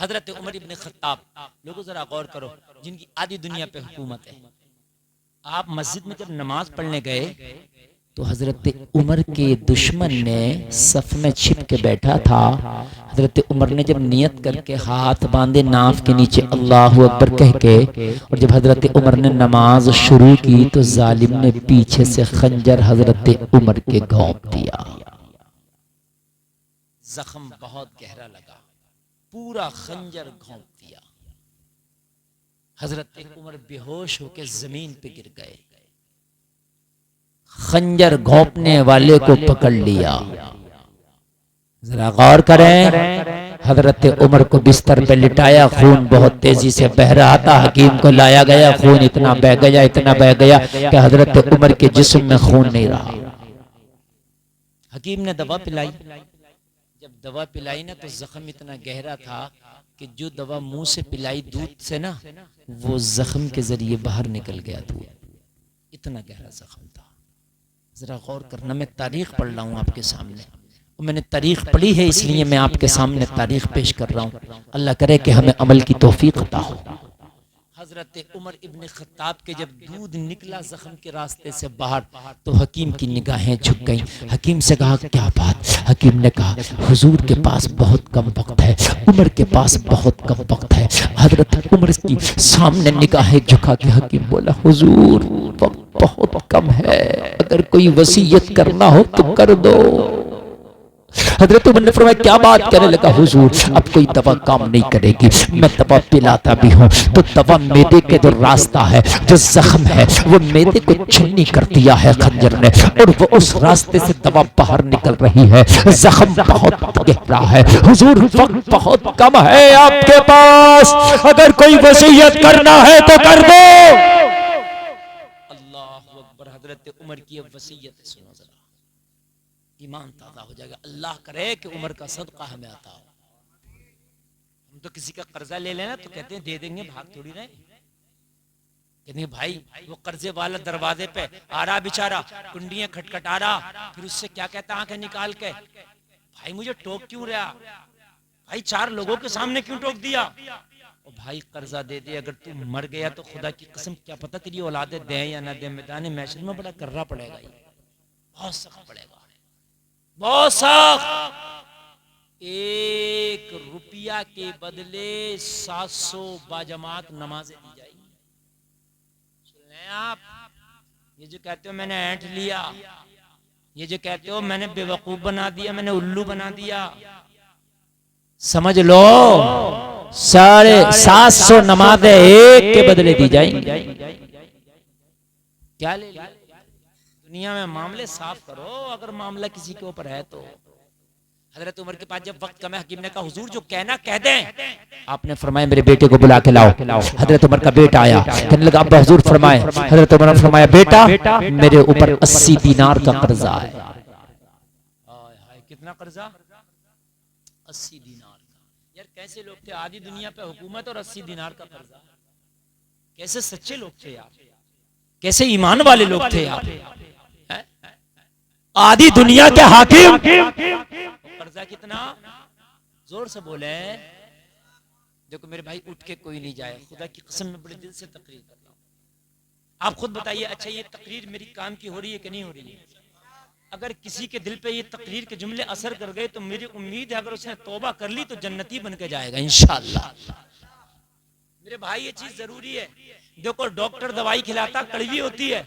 हजरत उमर इब्न Khattab, लोगों जरा गौर करो, जिनकी आधी दुनिया पे हुकूमत है। आप मस्जिद में जब नमाज पढ़ने गए तो हजरत उमर के दुश्मन ने सफ में छिप के बैठा था। हजरत उमर ने जब नियत करके हाथ बांधे नाफ के नीचे अल्लाह अकबर कह के, और जब हजरत उमर ने नमाज शुरू की तो जालिम ने पीछे से खंजर हजरत उमर के घोंप दिया। जख्म बहुत गहरा लगा, पूरा खंजर घोंप दिया। हजरत उमर बेहोश होकर जमीन पे गिर गए। खंजर घोंपने वाले को पकड़ लिया। जरा गौर करें, हजरत उमर को बिस्तर पे लिटाया, खून बहुत तेजी से बह रहा था। हकीम को लाया गया, खून इतना बह गया, इतना बह गया कि हजरत उमर के जिस्म में खून नहीं रहा। हकीम ने दवा पिलाई। जब दवा पिलाई ना तो जख्म इतना गहरा था कि जो दवा मुंह से पिलाई दूध से ना, वो जख्म के जरिए बाहर निकल गया दूध। इतना गहरा जख्म था। जरा गौर करना, मैं तारीख पढ़ रहा हूँ आपके सामने, और मैंने तारीख पढ़ी है इसलिए मैं आपके सामने तारीख पेश कर रहा हूँ। अल्लाह करे कि हमें अमल की तौफीक अता हो। हजरत उमर इब्न खत्ताब के जब दूध निकला जख्म के रास्ते से बाहर तो हकीम की निगाहें झुक गईं। हकीम से कहा क्या बात? हकीम ने कहा हुजूर के पास बहुत कम वक्त है, उमर के पास बहुत कम वक्त है। हजरत उमर की सामने निगाहें झुका के हकीम बोला हुजूर वक्त बहुत कम है, अगर कोई वसीयत करना हो तो कर दो। हजरत उमर ने फरमाया क्या बात? करने लगा हुजूर अब कोई दवा काम नहीं करेगी, मैं दवा पिलाता भी हूँ तो दवा मैदे के जो रास्ता है, जो जख्म है, वो मैदे को छन्नी कर दिया है खंजर ने, और वो उस रास्ते से दवा बाहर निकल रही है। जख्म बहुत गहरा है हुजूर, वक्त बहुत कम है आपके पास, अगर कोई वसीयत करना है तो कर दो। अल्लाह अकबर। हजरत उमर की वसीयत सुनो जरा, ईमान ताज़ा हो जाएगा। अल्लाह करे कि उमर का सदका हमें आता हो। हम तो किसी का कर्जा ले लेना तो कहते हैं दे देंगे, भाग थोड़ी रहे। कहते हैं भाई वो कर्जे वाला दरवाजे पे आ रहा बेचारा, कुंडियां खटखटा रहा, फिर उससे क्या कहता आंखें निकाल के, भाई मुझे टोक क्यों रहा भाई, चार लोगों के सामने क्यों टोक दिया? और भाई कर्जा दे दे, अगर तू मर गया तो खुदा की कसम क्या पता तेरी औलादे दे या ना दे, मैदान महशर में बड़ा करना पड़ेगा, ये बहुत सख्त पड़ेगा, बहुत सख्त। 1 रुपया के बदले 700 बाजमात नमाजें दी जाएगी। सुन लें आप, ये जो कहते हो मैंने ऐंठ लिया, ये जो कहते हो मैंने बेवकूफ बना दिया, मैंने उल्लू बना दिया, समझ लो 750 नमाजें एक के बदले दी जाएंगी। क्या ले लिया? दुनिया में मामले साफ करो, अगर मामला किसी के ऊपर है तो। हजरत उमर के पास जब वक्त कम है, हकीम ने कहा हुजूर जो कहना कह दें। आपने फरमाया मेरे बेटे को बुला के लाओ। हजरत उमर का बेटा आया, कहने लगा अब्बा हुजूर फरमाए। हजरत उमर ने फरमाया बेटा मेरे ऊपर 80 दीनार का कर्जा है। कितना कर्जा? 80 दीनार का। यार कैसे लोग थे, आधी दुनिया पे हुकूमत और 80 दीनार का कर्जा। कैसे सच्चे लोग थे यार, कैसे ईमान वाले लोग थे यार। आधी दुनिया के हाकिम, कर्जा कितना? जोर से बोले। देखो मेरे भाई उठ के कोई नहीं जाए, खुदा की कसम में बड़े दिल से तकरीर कर रहा हूं। आप खुद बताइए, अच्छा ये तकरीर मेरी काम की हो रही है कि नहीं हो रही है? अगर किसी के दिल पे ये तकरीर के जुमले असर कर गए तो मेरी उम्मीद है अगर उसने तौबा कर ली तो जन्नती बन के जाएगा इंशाअल्लाह। मेरे भाई ये चीज जरूरी है। देखो डॉक्टर दवाई खिलाता कड़वी होती है,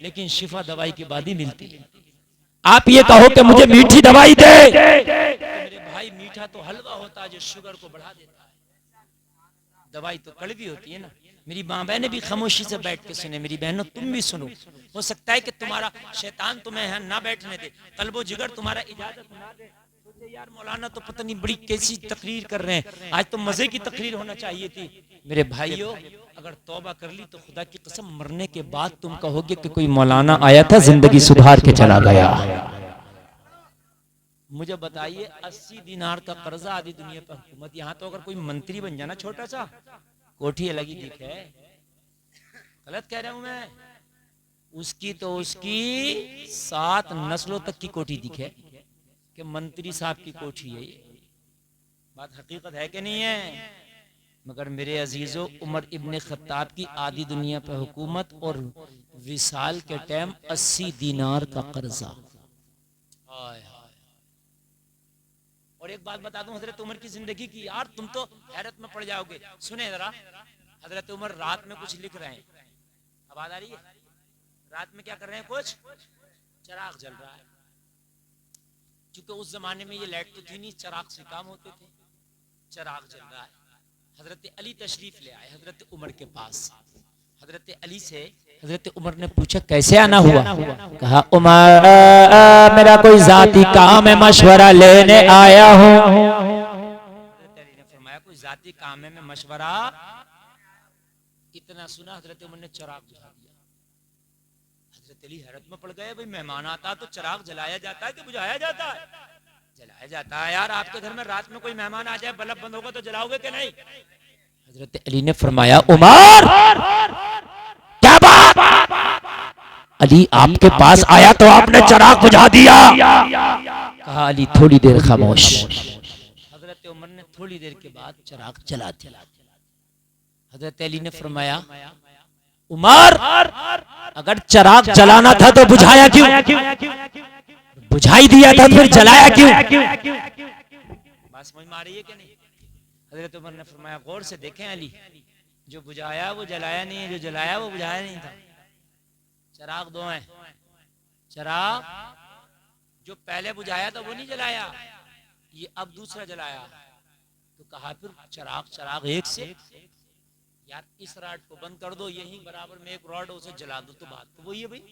लेकिन शिफा दवाई के बाद ही मिलती है। आप ये कहो कि मुझे मीठी दवाई दे, मेरे भाई मीठा तो हलवा होता है जो शुगर को बढ़ा देता है, दवाई तो कड़वी होती है ना। मेरी माँ बहनें भी खामोशी से बैठ के सुने, मेरी बहनों तुम भी सुनो। हो सकता है कि तुम्हारा शैतान तुम्हें यहाँ ना बैठने दे, कल्बो जिगर तुम्हारा इजाजत ना दे, सोचे यार मौलाना तो पता नहीं बड़ी कैसी तकरीर कर रहे हैं, आज तो मजे की तकरीर होना चाहिए थी। मेरे भाइयों अगर तौबा कर ली तो खुदा की कसम मरने के बाद तुम कहोगे कि कोई मौलाना आया था जिंदगी सुधार के चला गया। मुझे बताइए 80 दिनार का कर्जा, आधी दुनिया पर हुकूमत, यहाँ तो अगर कोई मंत्री बन जाना छोटा सा, कोठी अलग ही दिखे। गलत कह रहा हूं मैं? उसकी तो उसकी 7 नस्लों तक की कोठी दिखे कि मंत्री साहब की कोठी है। ये बात हकीकत है कि नहीं है? मगर मेरे अजीजों, उमर इब्ने खत्ताब की आधी दुनिया पर हुकूमत और विसाल के टाइम 80 दीनार का कर्जा। हाय हाय। और एक बात बता दूं हजरत उमर की जिंदगी की, यार तुम तो हैरत में पड़ जाओगे। सुने जरा, हजरत उमर रात में कुछ लिख रहे हैं। आवाज आ रही है? रात में क्या कर रहे हैं? कुछ चिराग जल रहा है। क्योंकि उस जमाने में ये लाइट तो थी नहीं, चिराग से काम होते थे। चिराग जल रहा है। हजरत अली तशरीफ ले आए हजरत उमर के पास। हजरत अली से हजरत उमर ने पूछा कैसे आना हुआ? कहा उमर मेरा कोई जाती काम है, मशवरा लेने आया हूँ। हजरत अली ने फरमाया कोई जाती काम है, मैं मशवरा। इतना सुना हजरत उमर ने चिराग बुझा दिया। हजरत अली हैरत में पड़ गए, भाई मेहमान आता तो चिराग जलाया जाता है कि बुझाया जाता है? जलाया जाता है। यार आपके घर में रात में कोई मेहमान आ जाए, बल्ब बंद होगा तो जलाओगे कि नहीं? हजरत अली ने फरमाया उमर क्या बात? अली आपके पास आया तो आपने चिराग बुझा दिया। कहा अली थोड़ी देर खामोश। हजरत उमर ने थोड़ी देर के बाद चिराग जला दिया। हजरत अली ने फरमाया उमर अगर चिराग जलाना था तो बुझाया क्यों? बुझाई दिया था फिर जलाया क्यों? बात समझ में आ रही है कि नहीं? हजरत उमर ने फरमाया गौर से देखें अली, जो बुझाया वो जलाया नहीं है, जो जलाया वो बुझाया नहीं था। चिराग दो हैं। चिराग जो पहले बुझाया था वो नहीं जलाया, ये अब दूसरा जलाया। तो कहा फिर चिराग चिराग एक से। यार इस रॉड को बंद कर दो, यही बराबर में एक रॉड उसे जला दो, तो बात तो वही है भाई।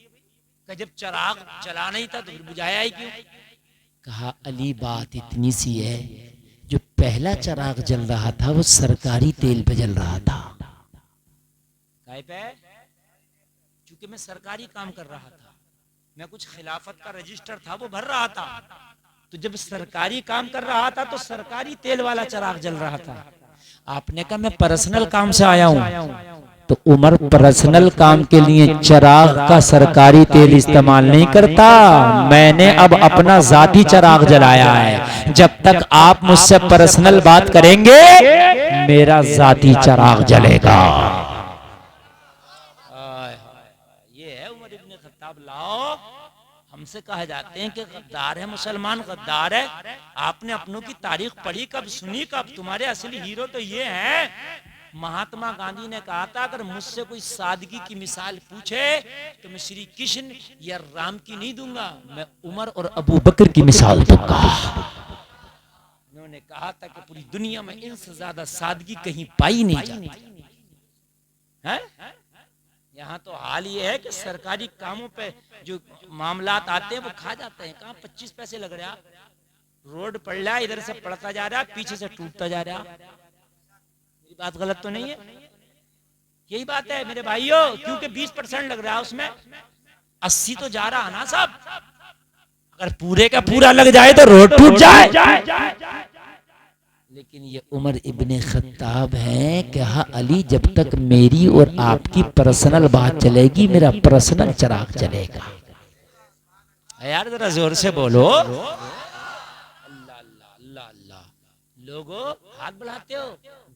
जब चिराग जलाना ही था तो फिर बुझाया ही क्यों? कहा अली बात इतनी सी है, जो पहला चिराग जल रहा था वो सरकारी तेल पे जल रहा था। काय पे? क्योंकि मैं सरकारी काम कर रहा था, मैं कुछ खिलाफत का रजिस्टर था वो भर रहा था। तो जब सरकारी काम कर रहा था तो सरकारी तेल वाला चिराग जल रहा था। आपने कहा मैं पर्सनल काम से आया हूं, तो उमर पर्सनल काम के लिए चिराग का सरकारी तेल इस्तेमाल नहीं करता। मैंने अब अपना जाती चिराग जलाया है। जब तक आप मुझसे पर्सनल बात करेंगे मेरा जाती चिराग जलेगा। ये है उमर इब्ने खत्ताब। लाओ, हमसे कहा जाते हैं कि गद्दार है मुसलमान, गद्दार है। आपने अपनों की तारीख पढ़ी कब, सुनी कब? तुम्हारे असली हीरो तो ये हैं। महात्मा गांधी ने कहा था अगर मुझसे कोई सादगी की मिसाल पूछे तो मैं श्री कृष्ण या राम की नहीं दूंगा, मैं उमर और अबू बकर की मिसाल दूंगा। उन्होंने कहा था कि पूरी दुनिया में इनसे ज्यादा सादगी कहीं पाई नहीं जाती है। यहाँ तो हाल ये है कि सरकारी कामों पे जो मामलात आते हैं वो खा जाते हैं। कहाँ 25 पैसे लग रहा, रोड पड़ रहा है, इधर से पड़ता जा रहा, पीछे से टूटता जा रहा। मेरी बात गलत तो नहीं है? यही बात है मेरे भाइयों, क्योंकि 20% लग रहा है उसमें, 80 तो जा रहा ना साहब। अगर पूरे का पूरा लग जाए तो रोड टूट जाए। लेकिन ये उमर इब्ने खत्ताब हैं। कहा अली जब तक मेरी और आपकी पर्सनल बात चलेगी मेरा पर्सनल चिराग चलेगा। यार जरा जोर से बोलो अल्लाह अल्लाह अल्लाह अल्लाह। लोगो हाथ बढ़ाते हो,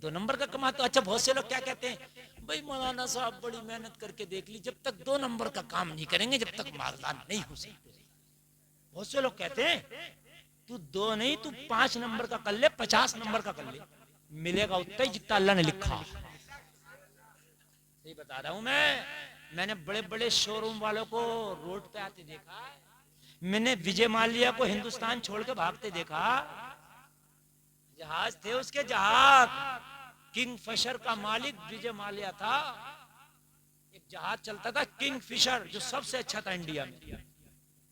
2 नंबर का कमाते हो। अच्छा बहुत से लोग क्या कहते हैं, भाई मौलाना साहब बड़ी मेहनत करके देख ली, जब तक 2 नंबर का काम नहीं करेंगे जब तक मालदार नहीं हो सकते। बहुत से लोग कहते हैं तू 2 नहीं तू 5 नंबर का कर ले, 50 नंबर का कर ले, मिलेगा उतना ही जितना अल्लाह ने लिखा। सही बता रहा हूं मैंने बड़े बड़े शोरूम वालों को रोड पे आते देखा, मैंने विजय माल्या को हिंदुस्तान छोड़ के भागते देखा। जहाज थे उसके, जहाज किंग फिशर का मालिक विजय माल्या था। एक जहाज चलता था किंग फिशर जो सबसे अच्छा था इंडिया में,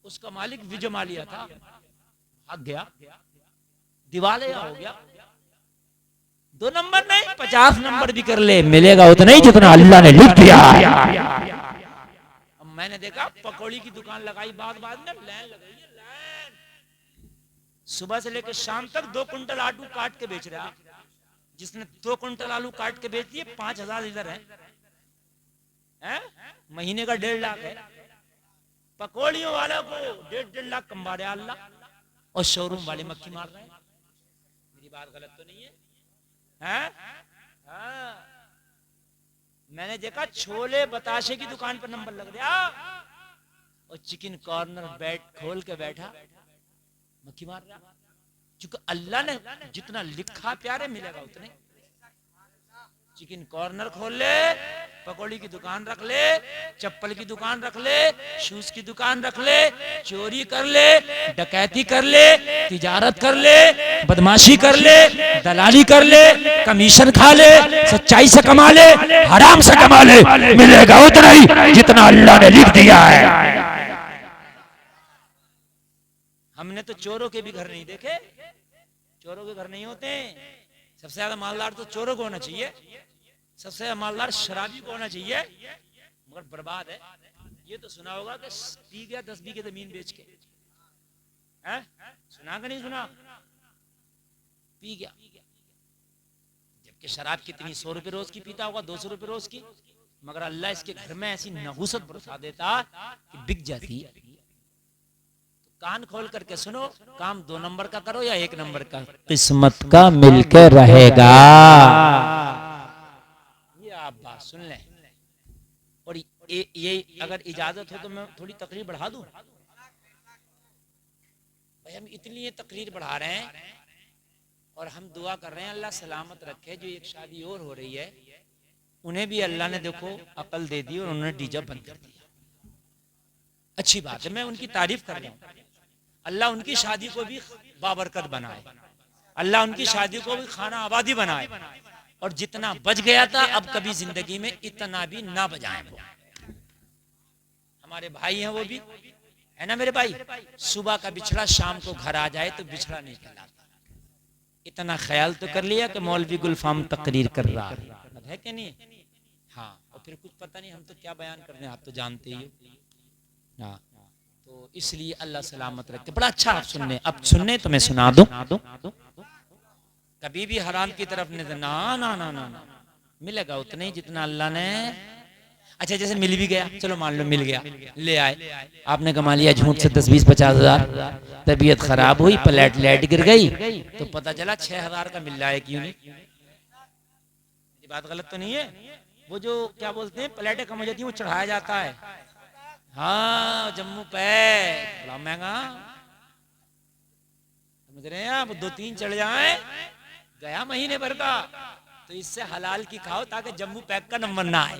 उसका मालिक विजय माल्या था। भाग गया, दिवालिया हो गया। 2 नंबर नहीं 50 नंबर भी कर ले मिलेगा उतना ही जितना अल्लाह ने लिख दिया। अब मैंने देखा पकौड़ी की दुकान लगाई, बाद में लाइन लगाई है, लाइन सुबह से लेकर शाम तक 2 कुंटल आलू काट के बेच रहा। जिसने 2 कुंटल आलू काट के बेच दिए 5000 इधर है? महीने का 1.5 लाख है। पकौड़ियों वालों को 1.5 लाख कमा रहा अल्लाह, और शोरूम वाले मक्खी मार रहे हैं। मेरी बात गलत तो नहीं है? मैंने देखा छोले बताशे की दुकान पर नंबर लग गया और चिकन कॉर्नर बेड खोल के बैठा मक्खी मार रहा। क्योंकि अल्लाह ने जितना लिखा प्यारे मिलेगा उतने। चिकन कॉर्नर खोल ले, पकौड़ी की दुकान रख ले, चप्पल की दुकान रख ले, शूज की दुकान रख ले, चोरी कर ले, डकैती कर ले, तिजारत कर ले, बदमाशी कर ले, दलाली कर ले, कमीशन खा ले, सच्चाई से कमा ले, हराम से कमा ले, मिलेगा उतना ही जितना अल्लाह ने लिख दिया है। हमने तो चोरों के भी घर नहीं देखे, चोरों के घर नहीं होते। सबसे ज्यादा मालदार तो चोरों को होना चाहिए, सबसे ज्यादा मालदार शराबी को होना चाहिए, मगर बर्बाद है। ये तो सुना होगा कि पी गया 10 बीघे जमीन बेच के, है? सुना कि नहीं सुना? पी गया, जबकि शराब कितनी 100 रुपए रोज की पीता होगा, 200 रुपए रोज की, मगर अल्लाह इसके घर में ऐसी नहुसत बरसा देता कि बिक जाती। कान खोल करके सुनो, काम 2 नंबर का करो या 1 नंबर का, किस्मत का मिलकर रहेगा। ये आप बात सुन लें। और ये अगर इजाजत हो तो मैं थोड़ी तकरीर बढ़ा दूं। भाई हम इतनी तकरीर बढ़ा रहे हैं और हम दुआ कर रहे हैं अल्लाह सलामत रखे। जो एक शादी और हो रही है उन्हें भी अल्लाह ने देखो अकल दे दी और उन्होंने डीजे बंद कर दिया। अच्छी बात है, मैं उनकी तारीफ कर रहा हूँ। अल्लाह उनकी शादी को भी बाबरकत बनाए, अल्लाह उनकी शादी को भी खाना आबादी बनाए, और जितना बच गया था अब कभी जिंदगी में इतना भी ना बजाएं। वो हमारे भाई हैं, वो भी है ना मेरे भाई। सुबह का बिछड़ा शाम को घर आ जाए तो बिछड़ा नहीं कहलाता। इतना ख्याल तो कर लिया कि मौलवी गुलफाम तकरीर कर रहा है कि नहीं? हाँ, और फिर कुछ पता नहीं हम तो क्या बयान कर रहे हैं, आप तो जानते ही हो। हाँ, तो इसलिए अल्लाह सलामत रखे। बड़ा अच्छा आप सुनने, अब सुनने तो मैं सुना दूं। कभी भी हराम की तरफ नहीं, ना ना ना ना ना, मिलेगा उतने ही जितना अल्लाह ने। अच्छा, जैसे मिल भी गया, चलो मान लो मिल गया, ले आए, आपने कमा लिया झूठ से 10, 20, 50 हजार, तबीयत खराब हुई, प्लेट लाइट गिर गई तो पता चला 6,000 का मिल रहा है। क्यों नहीं? ये बात गलत तो नहीं है? वो जो क्या बोलते हैं प्लेटें कम हो जाती है, वो चढ़ाया जाता है। हाँ, जम्मू पे बड़ा महंगा, समझ रहे हैं आप? 2-3 चढ़ जाए गया महीने भर का। तो इससे हलाल की खाओ ताकि जम्मू पैक का नंबर ना आए।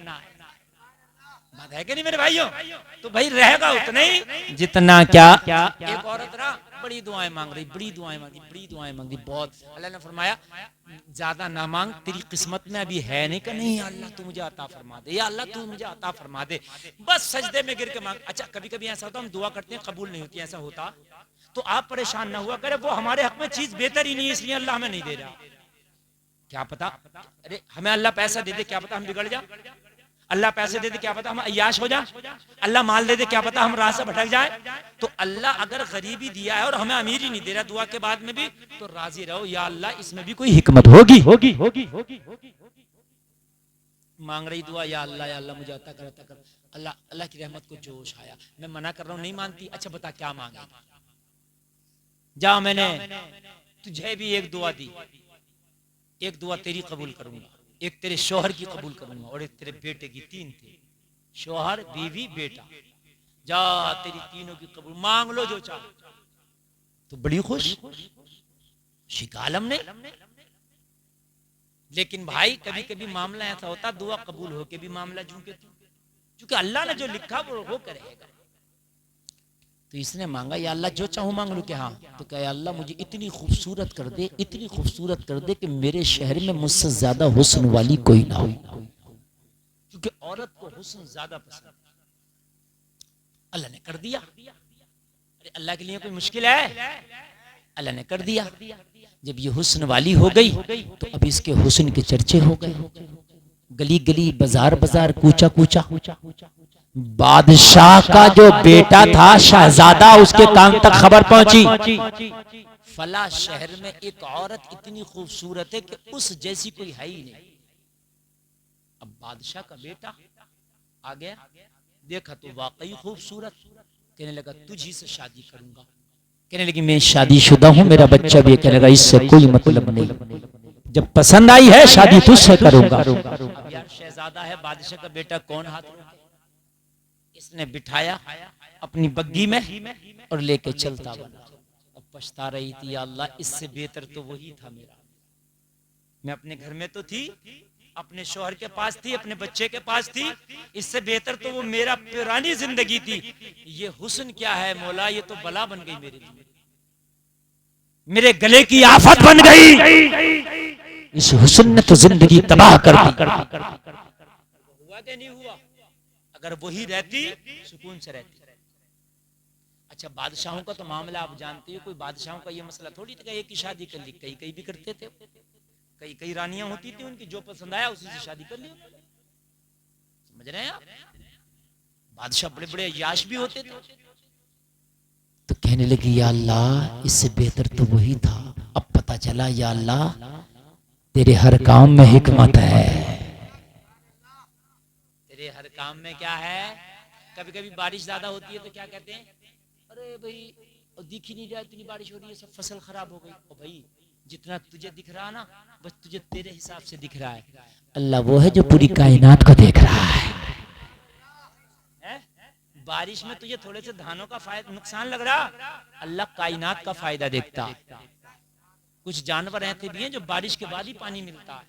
बात है कि नहीं मेरे भाइयों? तो भाई रहेगा उतना ही जितना क्या। एक औरत ना बड़ी दुआएं मांग रही, बड़ी दुआएं मांगी, बड़ी दुआएं मांगी बहुत। अल्लाह ने फरमाया ज्यादा ना मांग, तेरी किस्मत में अभी है नहीं। का नहीं, या अल्लाह तू मुझे अता फरमा दे, या अल्लाह तू मुझे अता फरमा दे, बस सजदे में गिर के मांग। अच्छा, कभी कभी ऐसा होता हम दुआ करते हैं कबूल नहीं होती, ऐसा होता तो आप परेशान ना हुआ करे, वो हमारे हक में चीज बेहतर ही नहीं है इसलिए अल्लाह हमें नहीं दे रहा। क्या पता, अरे हमें अल्लाह पैसा दे दे, क्या पता हम बिगड़ जा। अल्लाह पैसे दे दे, क्या पता हम अय्याश हो जाए। अल्लाह माल दे दे, क्या पता हम राह से भटक जाए। तो अल्लाह अगर गरीबी दिया है और हमें अमीर ही नहीं दे रहा दुआ के बाद में भी, तो राजी रहो, या अल्लाह इसमें भी कोई हिकमत होगी। मांग रही दुआ, या अल्लाह मुझे अता कर, अता कर। अल्लाह, अल्लाह की रहमत को जोश आया। मैं मना कर रहा हूँ, नहीं मानती। अच्छा बता क्या मांगे? जा, मैंने तुझे भी एक दुआ दी, एक दुआ तेरी कबूल करूंगा, एक तेरे शोहर की कबूल करूंगा, और एक तेरे बेटे की। 3 थे, शोहर, बीवी, बेटा। जा, तेरी तीनों की कबूल, मांग लो जो चाहो। तो बड़ी खुश शिकालम ने। लेकिन भाई कभी कभी मामला ऐसा होता दुआ कबूल होके भी मामला झूके, क्योंकि अल्लाह ने जो लिखा वो करेगा। तो इसने मांगा, या अल्लाह जो चाहूं मांग लूं। क्या? हाँ। तो क्या अल्लाह मुझे इतनी खूबसूरत कर दे, इतनी खूबसूरत कर दे कि मेरे शहर में मुझसे ज्यादा हुस्न वाली कोई ना हो, क्योंकि औरत को हुस्न ज्यादा पसंद। अल्लाह ने कर दिया। अरे अल्लाह के लिए कोई मुश्किल है? अल्लाह ने कर दिया। जब ये हुस्न वाली हो गई तो अब इसके हुस्न के चर्चे हो गए, गली गली, बाजार बाजार, कूचा कूचा। बादशाह का जो बेटा था शहजादा, उसके कान तक खबर पहुंची, फला शहर में एक औरत इतनी खूबसूरत है कि उस जैसी कोई है ही नहीं। अब बादशाह का बेटा आ गया, देखा तो वाकई खूबसूरत, कहने लगा तुझी से शादी करूंगा। कहने लगी मैं शादीशुदा हूं, मेरा बच्चा भी। कहने लगा इससे कोई मतलब नहीं, जब पसंद आई है शादी तुझसे करूंगा। अब यार शहजादा है, बादशाह का बेटा, कौन हाथ रोके। इसने बिठाया अपनी बग्गी में और लेके चलता बना। अब पछता रही थी, या अल्लाह इससे बेहतर तो वही था मेरा। मैं अपने घर में तो थी, अपने शौहर के पास थी, अपने बच्चे के पास थी, इससे बेहतर तो वो मेरा पुरानी जिंदगी थी। ये हुस्न क्या है मौला, ये तो बला बन गई मेरे लिए, मेरे गले की आफत बन गई। इस हुस्न ने तो जिंदगी तबाह कर दी। हुआ कि नहीं हुआ? अगर वही रहती सुकून से रहती। अच्छा, बादशाहों का तो मामला आप जानते हो, कोई बादशाहों का ये मसला थोड़ी था एक ही शादी कर ली, कई कई भी करते थे। कई कई रानियां होती थी, उनकी जो पसंद आया उसी से शादी कर ली। समझ रहे हैं आप? बादशाह बड़े बड़े याश भी होते थे। तो कहने लगी, या अल्लाह इससे बेहतर तो वही था। अब पता चला, या अल्लाह तेरे हर काम में हिकमत है। तेरे हर काम में क्या है? कभी कभी बारिश ज्यादा होती है तो क्या कहते हैं, अरे भाई दिख ही नहीं रहा, इतनी बारिश हो रही है, सब फसल खराब हो गई। ओ भाई, जितना तुझे दिख रहा ना, बस तुझे तेरे हिसाब से दिख रहा है। अल्लाह वो है जो पूरी कायनात को देख रहा है। बारिश में तुझे थोड़े से धानों का फायदा नुकसान लग रहा, अल्लाह कायनात का फायदा देखता है। कुछ जानवर ऐसे भी हैं जो बारिश के बाद ही पानी मिलता है,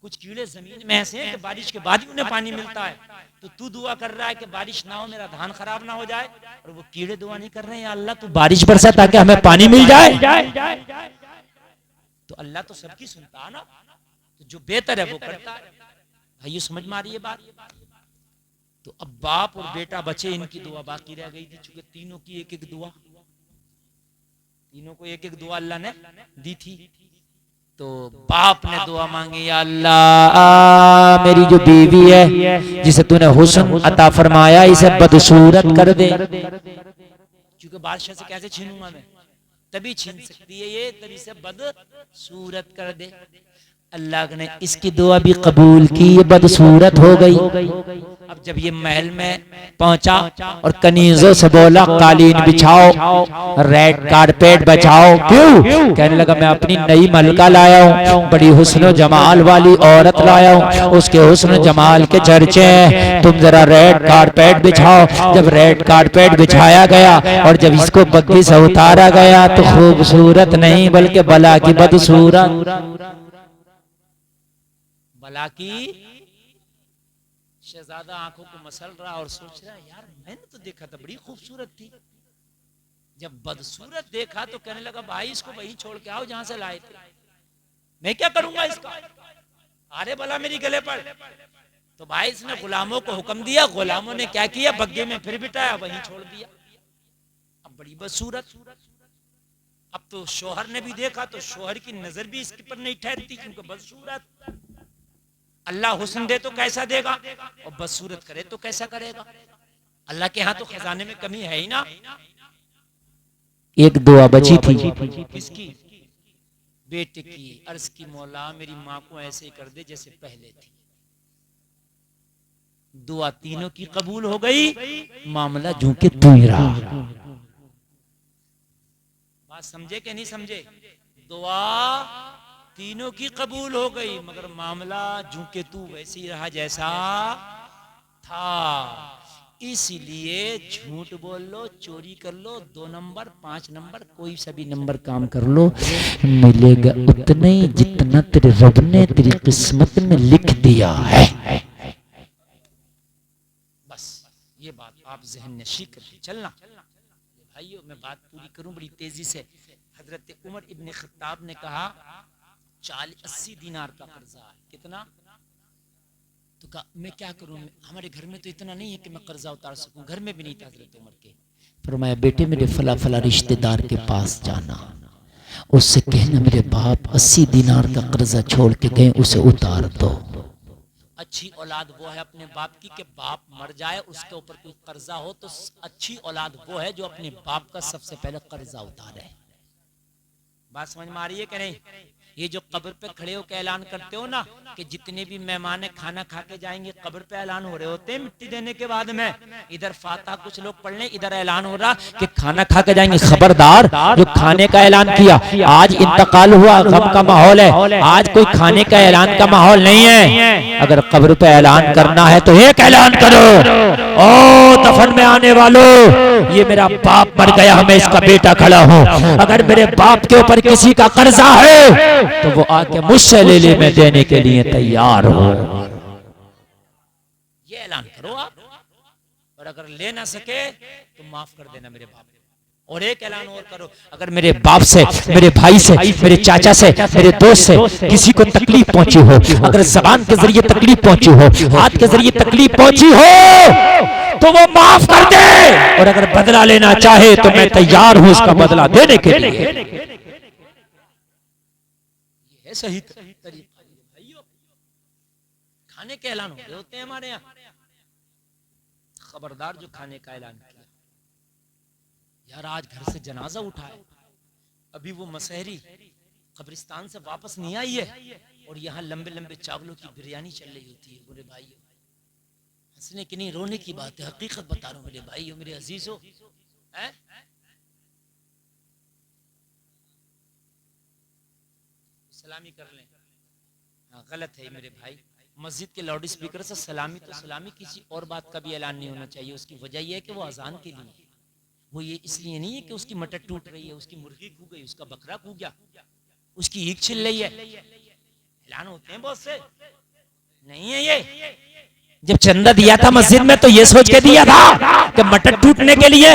कुछ कीड़े जमीन में ऐसे हैं कि बारिश के बाद ही उन्हें पानी मिलता है। तो तू दुआ कर रहा है कि बारिश ना हो, मेरा धान खराब ना हो जाए, और वो कीड़े दुआ नहीं कर रहे हैं, या अल्लाह तू बारिश बरसा ताकि हमें पानी मिल जाए। तो अल्लाह तो सबकी सुनता है ना, तो जो बेहतर है वो करता है। भाई समझ में आ रही है बात? तो अब बाप और बेटा बचे, इनकी दुआ बाकी रह गई थी, चूंकि तीनों की एक एक दुआ, तीनों को एक एक दुआ अल्लाह ने दी थी। तो बाप ने दुआ मांगी, या अल्लाह मेरी जो बीवी है जिसे तूने हुस्न अता फरमाया, इसे बदसूरत कर दे। क्योंकि बादशाह से कैसे छीनूंगा मैं, तभी छीन सकती है ये, तभी से बदसूरत कर दे। अल्लाह ने इसकी दुआ भी कबूल की, ये बदसूरत हो गई। अब जब ये महल में पहुंचा और कनीजों से बोला, कालीन बिछाओ, रेड कारपेट बचाओ। क्यों? कहने लगा, मैं अपनी नई मलका लाया हूँ, बड़ी हुस्न जमाल वाली औरत लाया हूँ, उसके हुस्न जमाल के चर्चे हैं, तुम जरा रेड कारपेट बिछाओ। जब रेड कारपेट बिछाया गया और जब इसको बग्गी से उतारा गया, तो खूबसूरत नहीं बल्कि बला की बदसूरत, बला की शहजादा आंखों को मसल रहा और सोच रहा, यार मैंने तो देखा था बड़ी खूबसूरत थी, जब बदसूरत देखा तो कहने लगा, भाई इसको वहीं छोड़ के आओ जहां से लाए थे, मैं क्या करूंगा इसका, अरे भला मेरी गले पर। तो भाई इसने गुलामों को हुक्म दिया, गुलामों ने क्या किया, बग्गे में फिर बिठाया, वहीं छोड़ दिया। अब बड़ी बदसूरत। अब तो शोहर ने भी देखा तो शोहर की नजर भी इसके पर नहीं ठहरती, क्योंकि बदसूरत। अल्लाह हुस्न दे तो कैसा देगा, और बदसूरत करे तो कैसा करेगा। अल्लाह के यहाँ तो खजाने में कमी है ही ना। एक दुआ बची थी, किसकी? बेटे की। अर्ज की, मौला मेरी माँ को ऐसे ही कर दे जैसे पहले थी। दुआ तीनों की कबूल हो गई, मामला जू के तू ही रहा। बात समझे कि नहीं समझे? दुआ तीनों की कबूल हो गई, मगर मामला जू के तू वैसे ही रहा जैसा था। इसीलिए झूठ बोल लो, चोरी कर लो, 2 नंबर 5 नंबर कोई सा भी नंबर काम कर लो, मिलेगा उतना ही जितना तेरे रब ने तेरी किस्मत में लिख दिया है। बस ये बात आप जहन नशी करके चलना। भाइयों मैं बात पूरी करूं बड़ी तेजी से। हजरत उमर इब्न खत्ताब ने कहा 80 दिनार का कर्जा है। कितना? तो कहा मैं क्या करूं, हमारे घर में तो इतना नहीं है कि मैं कर्जा उतार सकूं, घर में भी नहीं था हजरत उमर के। फरमाया, बेटे मेरे फला फला रिश्तेदार के पास जाना, उससे कहना मेरे बाप 80 दिनार का कर्जा छोड़ के गए, उसे उतार दो। अच्छी औलाद वो है अपने बाप की कि बाप मर जाए उसके ऊपर कोई कर्जा हो, तो अच्छी औलाद वो है जो अपने बाप का सबसे पहले कर्जा उतारे। बात समझ में आ रही है कि नहीं? ये जो कब्र पे खड़े होकर ऐलान करते हो ना कि जितने भी मेहमान खाना खा के जाएंगे, कब्र पे ऐलान हो रहे होते हैं मिट्टी देने के बाद में। इधर फातिहा कुछ लोग पढ़ लें, इधर ऐलान हो रहा कि खाना खा के जाएंगे। खबरदार, जो खाने का ऐलान किया, आज इंतकाल हुआ, गम का माहौल है, आज कोई खाने का ऐलान का माहौल नहीं है। अगर कब्र पे ऐलान करना है तो एक ऐलान करो, ओ दफन में आने वालों, ये मेरा बाप मर गया, मैं इसका बेटा खड़ा हूँ, अगर मेरे बाप के ऊपर किसी का कर्जा है तो वो आके मुझसे ले ले, मैं देने के लिए तैयार हूँ। ये ऐलान करो आप। और अगर ले ना सके तो माफ कर देना मेरे बाप। और एक ऐलान और करो, अगर मेरे बाप से, मेरे भाई से, मेरे चाचा से, मेरे दोस्त से किसी को तकलीफ पहुंची हो, अगर जबान के जरिए तकलीफ पहुंची हो, हाथ के जरिए तकलीफ पहुंची हो, तो वो माफ कर दे। और अगर बदला लेना चाहे तो मैं तैयार हूं इसका बदला देने के लिए। ये सही तरीका। खाने के ऐलान होते हैं हमारे यहाँ। खबरदार जो खाने का ऐलान किया। यार आज घर से जनाजा उठाए, अभी वो मसहरी कब्रिस्तान से वापस नहीं आई है और यहाँ लंबे लंबे चावलों की बिरयानी चल रही होती है। मेरे भाई, हंसने की नहीं रोने की बात है, हकीकत बता रहा हूँ मेरे भाई, मेरे अजीज हो। सलामी कर लें। हाँ, गलत है मेरे भाई, मस्जिद के लाउड स्पीकर से सलामी तो सलामी, किसी और बात का भी ऐलान नहीं होना चाहिए। उसकी वजह यह है कि वो अजान के लिए, वो ये इसलिए नहीं है कि उसकी मटर टूट रही है, उसकी मुर्गी खू गई, उसका बकरा खू गया, उसकी ईख छिल रही है। ऐलान होते हैं बहुत से, नहीं है ये। जब चंदा दिया था मस्जिद में तो ये सोच के दिया था कि मटर टूटने के लिए,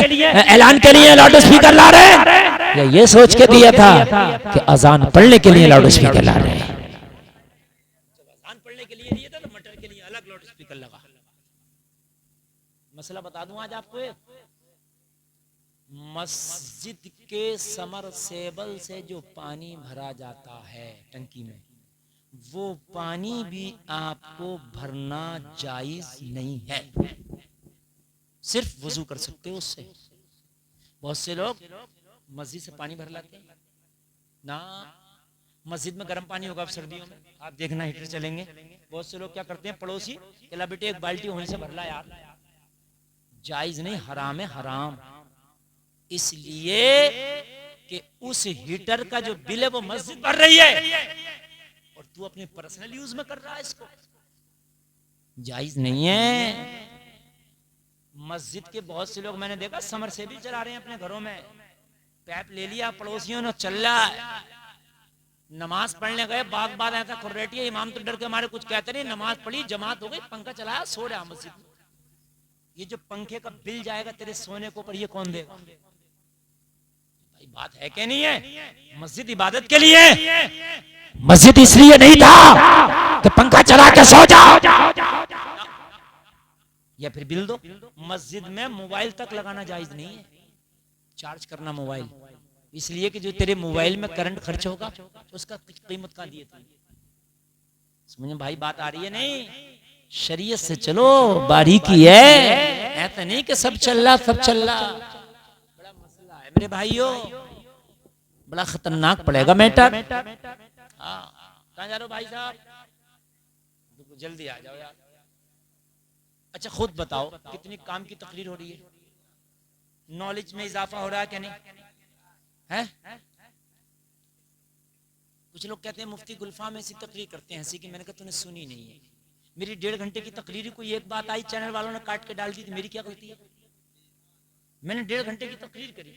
ऐलान के लिए लाउड स्पीकर ला रहे हैं, या ये सोच के दिया था कि अजान पढ़ने के लिए लाउड स्पीकर ला रहे हैं? जब अजान पढ़ने के लिए दिया था तो मटर के लिए अलग लाउड स्पीकर लगा। मसला बता दूं आज आपको, मस्जिद के समरसेबल से जो पानी भरा जाता है टंकी में, वो पानी भी आपको भरना जायज नहीं है, सिर्फ वजू कर सकते हो उससे। बहुत से लोग मस्जिद से पानी भर लाते हैं ना, मस्जिद में गर्म पानी होगा सर्दियों में, आप देखना हीटर चलेंगे। बहुत से लोग क्या करते हैं, पड़ोसी कहला बेटे एक बाल्टी वहीं से भर ला यार, जायज नहीं, हराम है, हराम। इसलिए कि उस हीटर का जो बिल है वो मस्जिद भर रही है और तू अपने पर्सनल यूज में कर रहा है, इसको जायज नहीं है। मस्जिद के बहुत से लोग मैंने देखा समर से भी चला रहे हैं अपने घरों में, पैप ले लिया पड़ोसियों ने, चल रहा है। नमाज पढ़ने गए, बाग बाद ऐसा खुर्रेटी है, इमाम तो डर के हमारे कुछ कहते नहीं, नमाज पढ़ी, जमात हो गई, पंखा चलाया, सो रहा मस्जिद में। ये जो पंखे का बिल जाएगा तेरे सोने को पर, ये कौन देगा? भाई बात है कि नहीं है? मस्जिद इबादत के लिए, मस्जिद इसलिए नहीं था कि पंखा चला के सो जाओ या फिर बिल दो। मस्जिद में मोबाइल तक लगाना जायज नहीं है, चार्ज करना मोबाइल, इसलिए कि जो तेरे मोबाइल में करंट खर्च होगा उसका कीमत कहाँ दिए तुम? समझ भाई बात आ रही है नहीं? शरीयत से चलो, बारीकी है, ऐसा नहीं कि सब चल रहा सब चल रहा। बड़ा मसला है मेरे भाइयों, बड़ा खतरनाक पड़ेगा मैटर। कहाँ जा रहे हो भाई साहब? जल्दी आ जाओ यार। अच्छा खुद बताओ कितनी काम की तकरीर हो रही है, नॉलेज में इजाफा हो रहा है क्या नहीं है? कुछ लोग कहते हैं मुफ्ती गुलफाम ऐसी तकरीर करते हैं, हंसी की। मैंने कहा तूने सुनी नहीं है, मेरी 1.5 घंटे की तकरीर, कोई एक बात आई चैनल वालों ने काट के डाल दी थी, मेरी क्या गलती है? मैंने 1.5 घंटे की तकरीर करी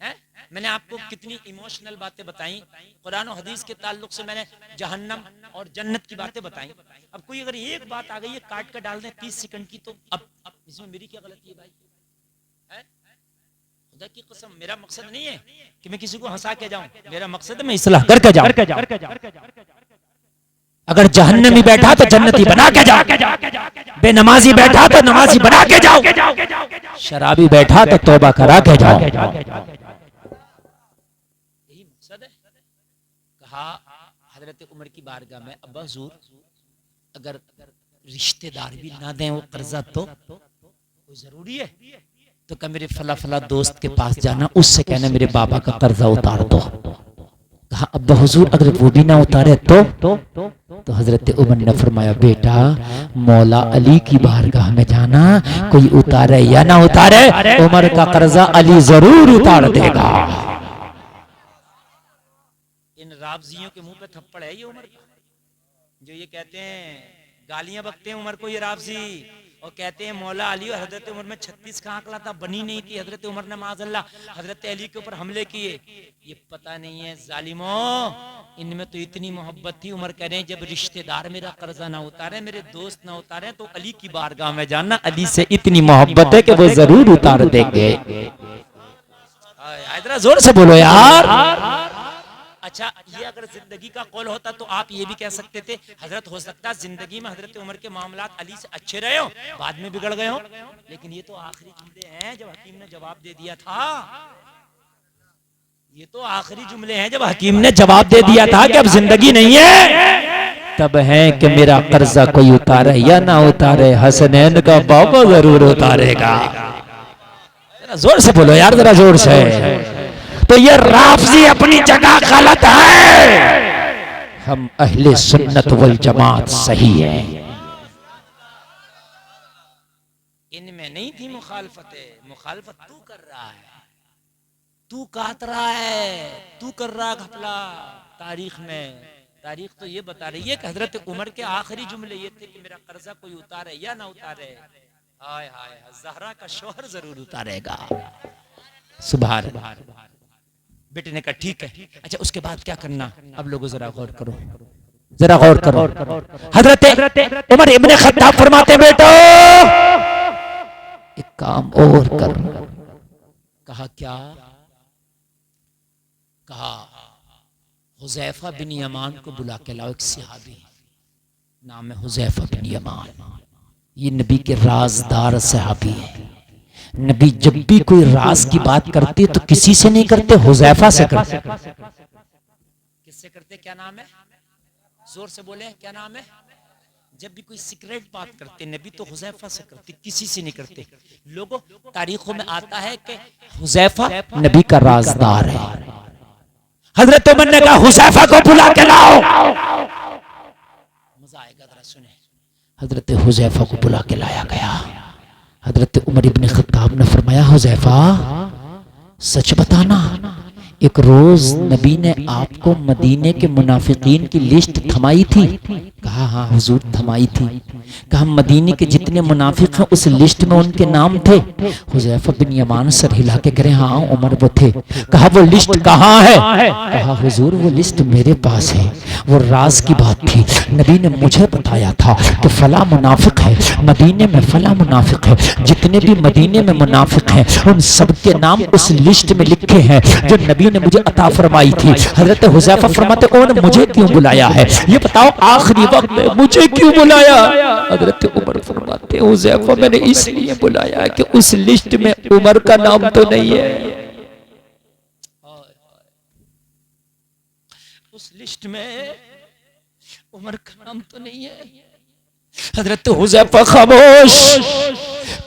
है, मैंने आपको कितनी इमोशनल बातें बताई, कुरान और हदीस के ताल्लुक से मैंने जहन्नम और जन्नत की बातें बताई। अब कोई अगर एक बात आ गई है काट कर डाल दे 30 सेकंड की, तो अब इसमें मेरी क्या गलती है भाई? है? खुदा की कसम, मेरा मकसद नहीं है कि मैं किसी को हंसा के जाऊं, मेरा मकसद है मैं इस्लाह करके जाऊं। अगर जहन्नमी बैठा तो जन्नती बना के जाओ, बेनमाजी बैठा तो नमाजी बना के जाओ, शराबी बैठा तो तौबा करा के जाओ। यही मकसद है। कहा हजरत उमर की बारगाह में, अब्बा हुजूर अगर रिश्तेदार भी ना दें वो कर्जा तो कोई जरूरी है? तो कहा मेरे फला फला दोस्त के पास जाना, उससे कहना मेरे बाबा का कर्जा उतार दो। कहा अब्बा हुजूर अगर वो भी ना उतारे तो हजरत उमर ने फरमाया बेटा मौला अली की बारगाह में जाना, कोई उतारे या ना उतारे उमर का कर्जा अली जरूर उतार देगा। इन राबजियों के मुंह पे थप्पड़ है ये उमर का, जो ये कहते हैं गालियां बकते हैं उमर को ये राबजी, और कहते हैं मौला अली और हजरत उमर में 36 का आंकड़ा था, बनी नहीं थी। हजरत उमर ने माज़अल्लाह हजरत अली के ऊपर हमले किए। ये पता नहीं है जालिमों, इनमें तो इतनी मोहब्बत थी। उमर कह रहे हैं जब रिश्तेदार मेरा कर्जा ना उतारे, मेरे दोस्त ना उतारे, तो अली की बारगाह में जाना, अली से इतनी मोहब्बत है कि वो जरूर उतार देंगे। जरा जोर से बोलो यार। अच्छा, ये अगर जिंदगी का कौल होता तो आप ये भी कह सकते थे हजरत हो सकता है जिंदगी में हजरत उमर के मामलात अली से अच्छे रहे हो, बाद में बिगड़ गए हो, लेकिन ये तो आखिरी जुमले हैं जब हकीम ने जवाब दे दिया था। ये तो आखिरी जुमले हैं जब हकीम ने जवाब दे दिया था कि अब जिंदगी नहीं है, तब है कि मेरा कर्जा कोई उतारे या ना उतारे, हसनैन का बाबा जरूर उतारेगा। जोर से बोलो यार, जरा जोर से। तो ये राफजी अपनी जगह गलत है, हम अहले सुन्नत वल जमात सही है। इनमें नहीं थी मुखालफत, मुखालफत तू कर रहा है, तू काट रहा है, तू कर रहा घपला। तारीख में तारीख तो ये बता रही है कि हजरत उमर के आखिरी जुमले ये थे कि मेरा कर्जा कोई उतारे या ना उतारे, हाय हाय ज़हरा का शोहर जरूर उतारेगा। सुभान अल्लाह। बेटे ने कहा ठीक है। अच्छा, उसके बाद क्या करना? अब लोगों जरा गौर करो, जरा गौर करो। हजरत उमर इब्ने खत्ताब फरमाते बेटो एक काम और कर। कहा क्या? कहा हुज़ैफा बिन यमान को बुला के लाओ। एक सहाबी नाम है हुज़ैफा बिन यमान, ये नबी के राजदार सहाबी है। नबी जब भी कोई राज की बात करते तो किसी से नहीं करते, हुज़ैफा से करते। किससे करते? क्या नाम है? जोर से बोले, क्या नाम है? जब भी कोई सीक्रेट बात करते नबी तो हुज़ैफा से करते, किसी से नहीं करते। लोगों तारीखों में आता है कि हुज़ैफा नबी का राजदार है। हजरत उमर ने कहा हुज़ैफा को बुला के लाओ। मजा आएगा, जरा सुने। हजरत हुज़ैफा को बुला के लाया गया। हजरत उमर इब्ने खत्ताब ने फरमाया हुज़ैफा सच बताना, एक रोज नबी ने आपको मदीने के मुनाफिकीन की लिस्ट थमाई थी? कहा हाँ हुजूर थमाई थी। कहा मदीने के जितने मुनाफिक हैं उस लिस्ट में उनके नाम थे? हुज़ैफा बिन यमान सर हिला के कह रहे हाँ उमर वो थे। कहा वो लिस्ट कहाँ है? कहा हुजूर वो लिस्ट मेरे पास है, वो राज की बात थी, नबी ने मुझे बताया था कि फला मुनाफिक है मदीने में, फला मुनाफिक है। जितने भी मदीने में मुनाफिक हैं उन सबके नाम उस लिस्ट में लिखे हैं जो नबी ने मुझे अता फरमाई थी। हजरत हुज़ैफा फरमाते उन्होंने मुझे क्यों बुलाया है? ये बताओ आखिरी वक्त में मुझे क्यों बुलाया? हजरत उमर फरमाते हुज़ैफा मैंने इसलिए बुलाया कि उस लिस्ट में उमर का नाम तो नहीं है, उस लिस्ट में उमर का नाम तो नहीं है। हजरत हुज़ैफा खामोश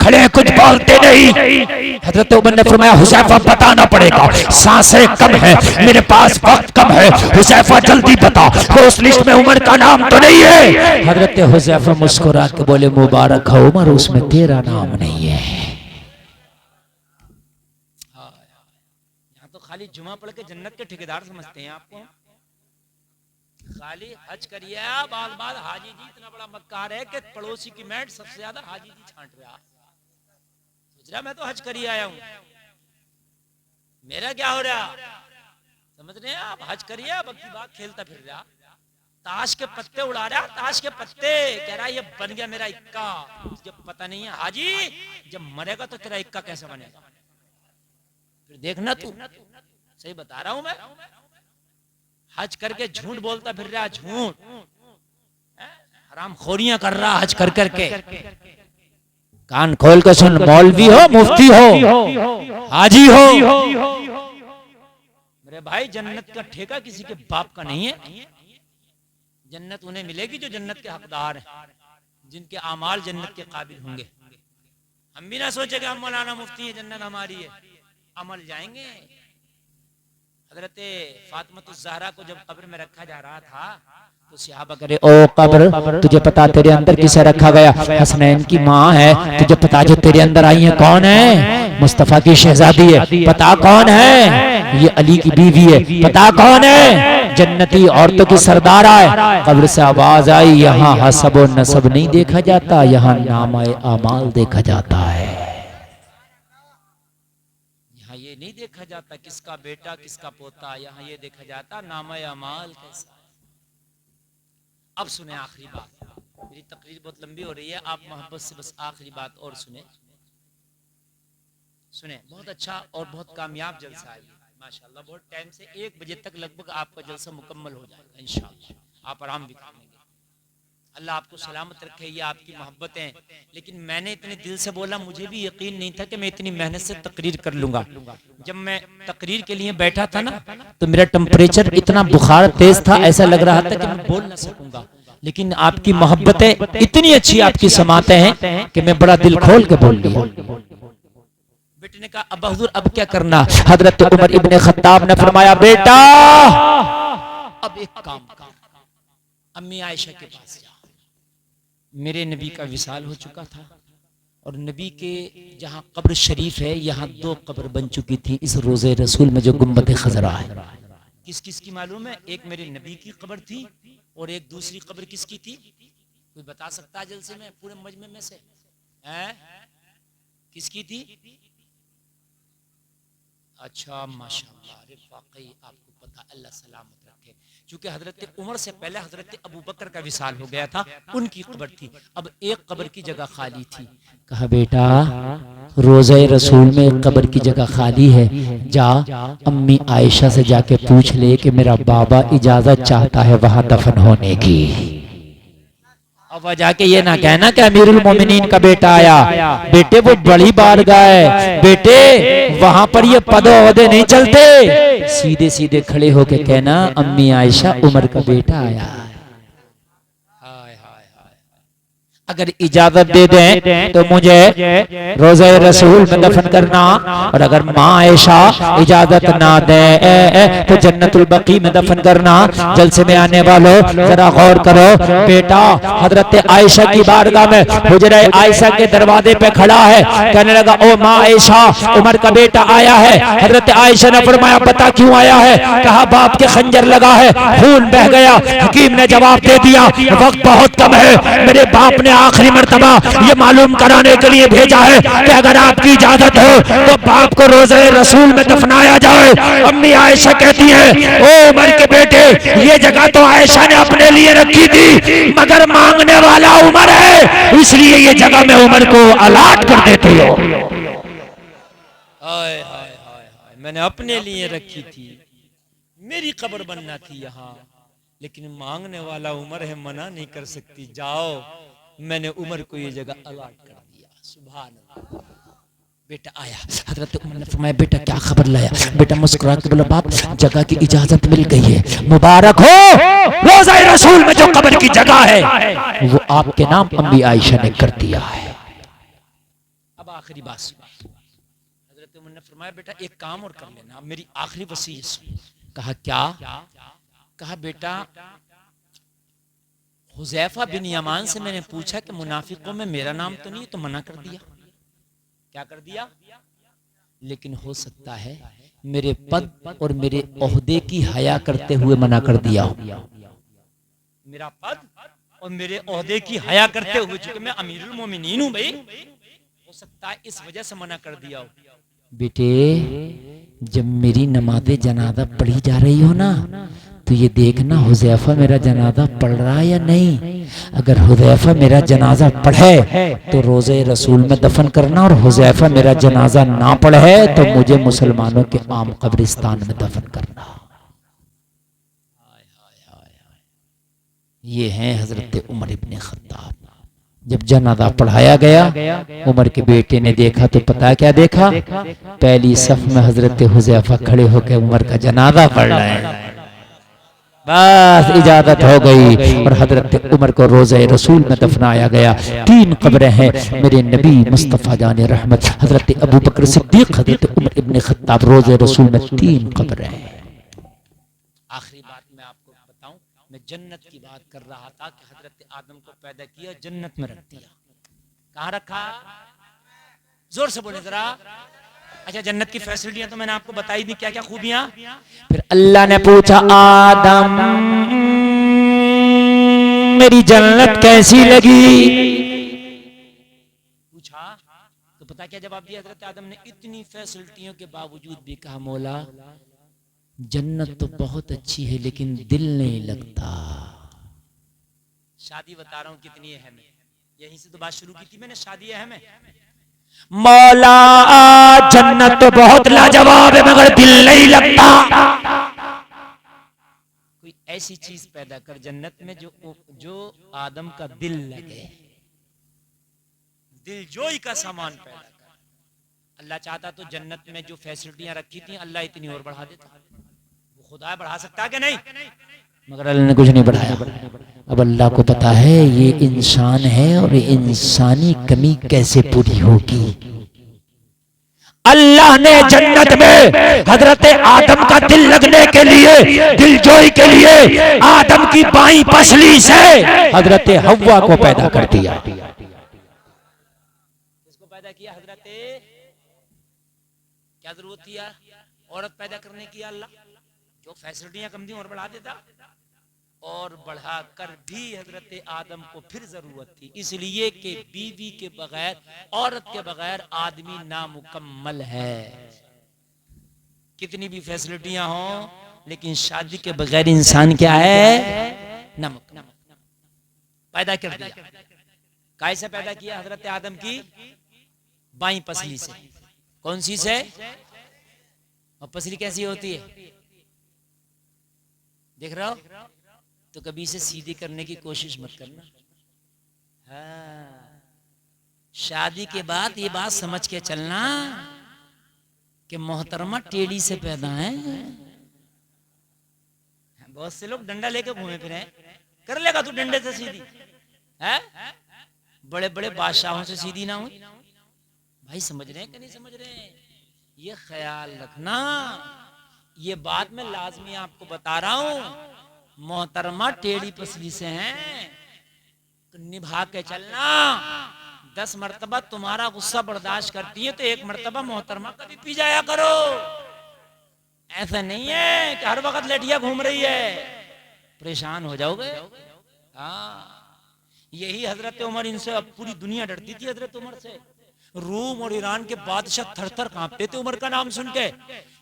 खड़े, कुछ बोलते नहीं। हजरत उमर ने फरमाया हुज़ैफा बताना पड़ेगा, सांसें कम है, मेरे पास वक्त कम है, हुज़ैफा जल्दी बता वो उस लिस्ट में उमर का नाम तो नहीं है? हजरत हुज़ैफा मुस्कुरा के बोले मुबारक हो उमर, उसमें तेरा नाम नहीं है। यहाँ तो खाली जुमा पढ़ के जन्नत के ठेकेदार समझते हैं आपको। खाली हज करिए, बाल बाल हाजी जी इतना बड़ा मक्कार है कि पड़ोसी की मैट सबसे ज्यादा हाजी जी छांट रहा। सोच रहा मैं तो हज करिए आया हूं, मेरा क्या हो रहा? समझ रहे हैं आप? हज करिए, अब की बात खेलता फिर रहा, ताश के पत्ते उड़ा रहा, ताश के पत्ते। कह रहा ये बन गया मेरा इक्का। जब पता नहीं है हाजी, जब मरेगा तो तेरा इक्का कैसे बनेगा फिर देखना तू। सही बता रहा हूं मैं। हज करके झूठ बोलता फिर रहा, झूठ हराम खोरियां कर रहा हज कर करके। कान खोल के सुन, मौलवी हो, मुफ्ती हो, हाजी हो, मेरे भाई जन्नत का ठेका किसी के बाप का नहीं है। जन्नत उन्हें मिलेगी जो जन्नत के हकदार हैं, जिनके आमाल जन्नत के काबिल होंगे। हम भी ना सोचे कि हम मौलाना मुफ्ती है जन्नत हमारी है, अमल जाएंगे। हजरत फातिमा ज़हरा को जब कब्र में रखा जा रहा था तो सहाबा करे, ओ कब्र तुझे पता तेरे अंदर किसे रखा गया? हसनैन की माँ है। तुझे पता जो तेरे अंदर आई है कौन है? मुस्तफा की शहजादी है। पता कौन है? ये अली की बीवी है। पता कौन है? जन्नती औरतों की सरदार है। कब्र से आवाज आई, यहाँ हसब और नसब नहीं देखा जाता, यहाँ नामाए आमाल देखा जाता है। यहाँ ये नहीं देखा जाता किसका बेटा किसका पोता, यहाँ ये देखा जाता नामाए आमाल कैसा। अब सुने आखिरी बात, मेरी तकरीर बहुत लंबी हो रही है, आप मोहब्बत से बस आखिरी बात और सुने। बहुत अच्छा और बहुत कामयाब जलसा है माशाल्लाह। बहुत टाइम से 1 बजे तक लगभग आपका जलसा मुकम्मल हो जाएगा इंशाअल्लाह। आप आराम भी करेंगे। अल्लाह आपको सलामत रखे, ये आपकी मोहब्बतें। लेकिन मैंने इतने दिल से बोला, मुझे भी यकीन नहीं था कि मैं इतनी मेहनत से तकरीर कर लूंगा। जब मैं तकरीर के लिए बैठा था ना तो मेरा टेम्परेचर इतना बुखार तेज था, ऐसा लग रहा था कि मैं बोल ना सकूंगा। लेकिन आपकी मोहब्बतें इतनी अच्छी, आपकी समातें हैं कि मैं बड़ा दिल खोल के बोल लिया। बेटे ने कहा, अब हुजूर अब क्या करना? हजरत उमर इब्ने खत्ताब ने फरमाया, बेटा अब एक काम कर, अम्मी आयशा के पास जा। मेरे नबी का विसाल हो चुका था और नबी के जहाँ कब्र शरीफ है यहाँ 2 कब्र बन चुकी थी इस रोज़े रसूल में जो गुम्बद खजरा है। किस किस की मालूम है? एक मेरे नबी की कब्र थी और एक दूसरी कब्र किसकी थी? कोई बता सकता है जलसे में पूरे मजमे में से? किसकी थी? अच्छा माशाअल्लाह, अरे वाकई आपको पता, अल्लाह सलामत रखे। क्योंकि हजरत उमर से पहले हजरत अबू बकर का विसाल हो गया था, उनकी कब्र थी। अब एक कब्र की जगह खाली थी। कहा, बेटा रोज़े रसूल में एक कब्र की जगह खाली है, जा अम्मी आयशा से जाके पूछ ले कि मेरा बाबा इजाजत चाहता है वहां दफन होने की। अब जाके ये ना कहना कि अमीरुल मोमिनीन का बेटा आया। बेटे वो बड़ी बारगाह है, बेटे वहां पर ये पद ओहदे नहीं चलते। सीधे सीधे खड़े होके कहना, अम्मी आयशा उमर का बेटा आया। अगर इजाजत दे दें तो मुझे रोज़े रसूल में दफन करना, और अगर माँ आयशा इजाजत ना दे तो जन्नतुल बकी में दफन करना। जलसे में आने वालों जरा गौर करो, बेटा हजरत आयशा की बारगाह में हुजरा आयशा के दरवाजे पे खड़ा है, कहने लगा, ओ माँ आयशा उमर का बेटा आया है। हजरत आयशा ने फरमाया, पता क्यों आया है? कहा, बाप के खंजर लगा है, खून बह गया। हकीम ने जवाब दे दिया, वक्त बहुत कम है, मेरे बाप ने आखिरी मर्तबा ये मालूम कराने के लिए भेजा है कि अगर आपकी इजाजत हो तो बाप को रोज़े रसूल में दफनाया जाए। अम्मी आयशा कहती है, ओ उमर के बेटे, ये जगह तो आयशा ने अपने लिए रखी थी, मगर मांगने वाला उमर है, इसलिए ये जगह मैं उमर को अलाट कर देती हो। मैंने अपने लिए रखी थी, मेरी कब्र बनना थी यहाँ, लेकिन मांगने वाला उमर है, मना नहीं कर सकती। जाओ, मैंने उमर को ये जगह अलाट कर दिया। सुभान अल्लाह। बेटा आया, हजरत उमर ने फरमाया, बेटा क्या खबर लाया? बेटा मुस्कुरा के बोला, बाप जगह की इजाजत मिल गई है, मुबारक हो, रोज़ा रसूल में जो कब्र की जगह है वो आपके नाम अम्मी आयशा ने कर दिया है। अब आखिरी बात सुनो, हजरत उमर ने फरमाया, बेटा एक काम और कर लेना, मेरी आखिरी वसीयत सुन। कहा, क्या? कहा, बेटा हुज़ैफा बिन यमान से मैंने पूछा कि मुनाफिकों में मेरा नाम तो नहीं, तो मना कर दिया। क्या कर दिया? लेकिन हो सकता है मेरे पद और मेरे ओहदे की हया करते हुए मना कर दिया हो। मेरा पद और मेरे ओहदे की हया करते हुए, चूंकि मैं अमीरुल मोमिनीन हूं भाई, हो सकता है इस वजह से मना कर दिया हो। बेटे जब मेरी नमाज़े जनाजा पढ़ी जा रही हो ना, तो ये देखना हुज़ैफा मेरा जनाजा पढ़ रहा है या नहीं। अगर हुज़ैफा मेरा जनाजा पढ़े तो रोज़े रसूल में दफन करना, और हुज़ैफा मेरा जनाजा ना पढ़े तो मुझे मुसलमानों के आम कब्रिस्तान में दफन करना। ये हैं हजरत उमर इब्ने खत्ताब। जब जनाजा पढ़ाया गया, उमर के बेटे ने देखा तो पता क्या देखा? पहली सफ में हजरत हुज़ैफा खड़े होकर उमर का जनाजा पढ़ रहे हैं। बस इजाजत हो गई और हजरत उमर को रोज़े रसूल में दफनाया गया। 3 कब्रें हैं मेरे नबी मुस्तफ़ा जाने रहमत, हजरत अबू बकर सिद्दीक, हजरत उमर इब्ने खत्ताब, रोज़े रसूल में 3 कब्रें हैं। जन्नत की बात कर रहा था कि हजरत आदम को पैदा किया, जन्नत में रख दिया। कहाँ रखा? जोर से बोले जरा। अच्छा, जन्नत की फैसिलिटियां तो मैंने आपको बताई दी, क्या क्या खूबियां। फिर अल्लाह ने पूछा, आदम मेरी जन्नत कैसी लगी? पूछा तो पता क्या जवाब दिया हजरत आदम ने? इतनी फैसिलिटियों के बावजूद भी कहा, मौला जन्नत तो बहुत अच्छी है लेकिन दिल नहीं लगता। शादी बता रहा हूं कितनी अहम है, यहीं से तो बात शुरू की थी मैंने, शादी अहम है। मौला जन्नत तो बहुत लाजवाब है मगर दिल नहीं लगता। कोई ऐसी चीज पैदा कर जन्नत में जो आदम का दिल लगे, दिल जोई का सामान पैदा कर। अल्लाह चाहता तो जन्नत में जो फैसिलिटियां रखी थी अल्लाह इतनी और बढ़ा देता। वो खुदा बढ़ा सकता है कि नहीं? मगर अल्लाह ने कुछ नहीं बढ़ाया। अब अल्लाह को पता है ये इंसान है और इंसानी कमी कैसे पूरी होगी। अल्लाह ने जन्नत में हजरत आदम का दिल लगने के लिए, दिलजोई के लिए आदम की बाईं पसली से हजरत हव्वा को पैदा कर दिया। किसको पैदा किया? हजरत, क्या जरूरत थी यार औरत पैदा करने की? अल्लाह जो फैसिलिटियां कम थी और बढ़ा देता, और बढ़ाकर भी हजरत आदम को फिर जरूरत थी, इसलिए कि बीवी के बगैर, औरत के बगैर आदमी नामुकम्मल है। कितनी भी फैसिलिटियां हो लेकिन शादी के बगैर इंसान क्या है? नामुकम्मल। पैदा कर दिया, कैसे पैदा किया? हजरत आदम की बाईं पसली से। कौन सी से? और पसली कैसी होती है देख रहा हो? तो कभी इसे सीधी करने की कोशिश मत करना। हाँ, शादी के बाद ये बात समझ के चलना कि मोहतरमा टेढ़ी से पैदा है। बहुत से लोग डंडा लेके घूमे फिरे, कर लेगा तू डंडे से सीधी है? बड़े बड़े बादशाहों से सीधी ना हुई भाई। समझ रहे हैं कि नहीं समझ रहे हैं? ये ख्याल रखना, ये बात मैं लाजमी आपको बता रहा हूं। मोहतरमा टेढ़ी पसली से हैं, निभा के चलना। 10 मर्तबा तुम्हारा गुस्सा बर्दाश्त करती है तो 1 मर्तबा मोहतरमा का भी पी जाया करो। ऐसा नहीं है कि हर वक्त लेटिया घूम रही है, परेशान हो जाओगे। हाँ, यही हजरत उमर, इनसे अब पूरी दुनिया डरती थी हजरत उमर से। रूम और ईरान के बादशाह थर थर कांपते थे उमर का नाम सुन के।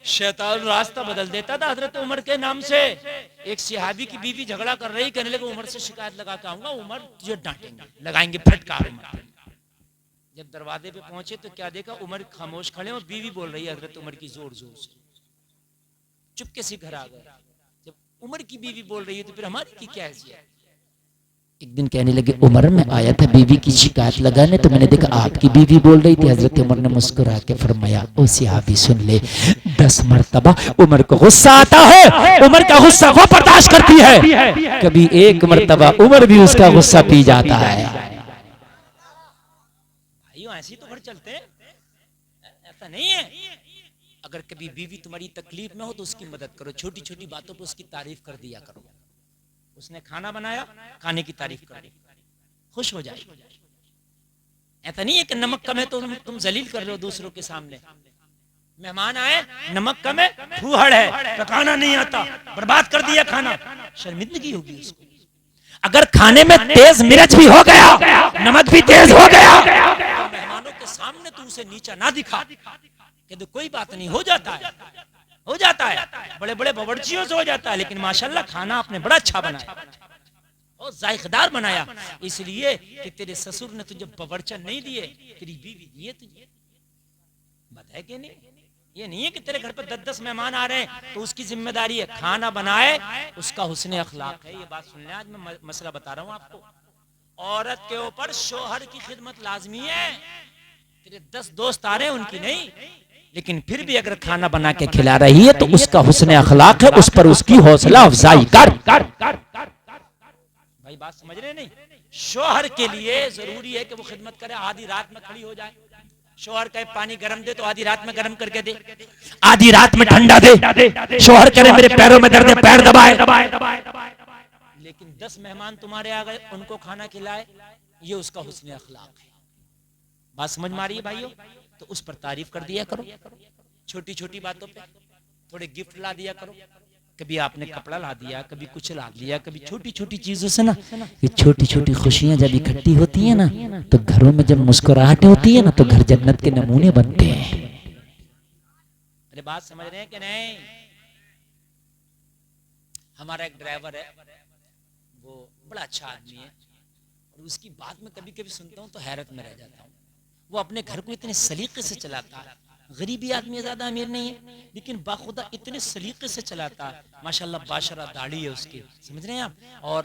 शैतान रास्ता बदल देता था हजरत उमर के नाम से। एक सिहाबी की बीवी झगड़ा कर रही, कहने लगे उमर से शिकायत लगा के आऊंगा, उमर तुझे डांटेंगे, लगाएंगे फटकार। जब दरवाजे पे पहुंचे तो क्या देखा? उमर खामोश खड़े और बीवी बोल रही है हजरत उमर की जोर जोर से। चुपके से घर आ गए। जब उमर की बीवी बोल रही है तो फिर हमारी की क्या हैसियत? एक दिन कहने लगे, उमर में आया था बीवी की शिकायत लगाने, तो मैंने देखा आपकी बीवी बोल रही थी। हजरत उमर ने मुस्कुरा के फरमाया, ओ सिहाबी सुन ले, 10 मर्तबा उमर को गुस्सा आता है, उमर का गुस्सा वो बर्दाश्त करती है, कभी 1 मर्तबा उमर भी उसका गुस्सा पी जाता है। भाइयों ऐसी तो घर चलते हैं, ऐसा नहीं है। अगर कभी बीवी तुम्हारी तकलीफ में हो तो उसकी मदद करो, छोटी छोटी बातों पर उसकी तारीफ कर दिया करो। उसने खाना बनाया, खाने की तारीफ कर दी, खुश हो जाए। ऐसा नहीं है कि नमक कम है तो तुम जलील कर रहे हो दूसरों के सामने। मेहमान आए, नमक कम है, फूहड़ है, पकाना नहीं आता, बर्बाद कर दिया खाना, शर्मिंदगी होगी उसको। अगर खाने में तेज मिर्च भी हो गया, नमक भी तेज हो गया, तो मेहमानों के सामने तू उसे नीचा ना दिखा, कि कोई बात नहीं, हो जाता है, हो जाता है, बड़े बड़े बावर्चियों से हो जाता है, लेकिन माशाल्लाह खाना आपने बड़ा अच्छा बनाया, और जायकेदार बनाया, इसलिए कि तेरे ससुर ने तुझे बावर्चन नहीं दिए, तेरी बीवी दिए तुझे। बात है कि नहीं? ये नहीं है कि तेरे घर पर 10-10 मेहमान आ रहे हैं तो उसकी जिम्मेदारी है खाना बनाए, उसका हुस्न अखलाक है। ये बात सुन ले, आज मैं मसला बता रहा हूँ आपको। औरत के ऊपर शोहर की खिदमत लाजमी है। तेरे 10 दोस्त आ रहे हैं, उनकी नहीं, लेकिन फिर भी अगर खाना बना के खिला रही है तो उसका हुस्न अखलाक है, उस पर उसकी हौसला अफजाई कर। भाई बात समझ रहे नहीं? शोहर के लिए जरूरी है कि वो खिदमत करे, आधी रात में खड़ी हो जाए। शोहर कहे पानी गरम दे तो आधी रात में गरम करके दे, आधी रात में ठंडा दे। शोहर करे मेरे पैरों में दर्द है, पैर दबाए। लेकिन 10 मेहमान तुम्हारे आ गए, उनको खाना खिलाए, ये उसका हुस्न अखलाक है। बात समझ में आ रही है भाइयों? तो उस पर तारीफ कर दिया करो, छोटी छोटी बातों पे थोड़े गिफ्ट ला दिया करो। कभी आपने कपड़ा ला दिया, कभी कुछ ला दिया, कभी छोटी छोटी चीजों से ना, ये छोटी छोटी खुशियां जब इकट्ठी होती है ना, तो घरों में जब मुस्कुराहट होती है ना, तो घर जन्नत के नमूने बनते हैं। अरे बात समझ रहे हैं कि नहीं? हमारा एक ड्राइवर है, वो बड़ा अच्छा आदमी है, और उसकी बात में कभी कभी सुनता हूँ तो हैरत में रह जाता हूँ। वो अपने घर को इतने सलीके से चलाता है, गरीबी आदमी है, ज्यादा अमीर नहीं है, लेकिन बाखुदा इतने सलीके से चलाता है। माशाल्लाह बाशरा दाढ़ी है उसकी, समझ रहे हैं आप, और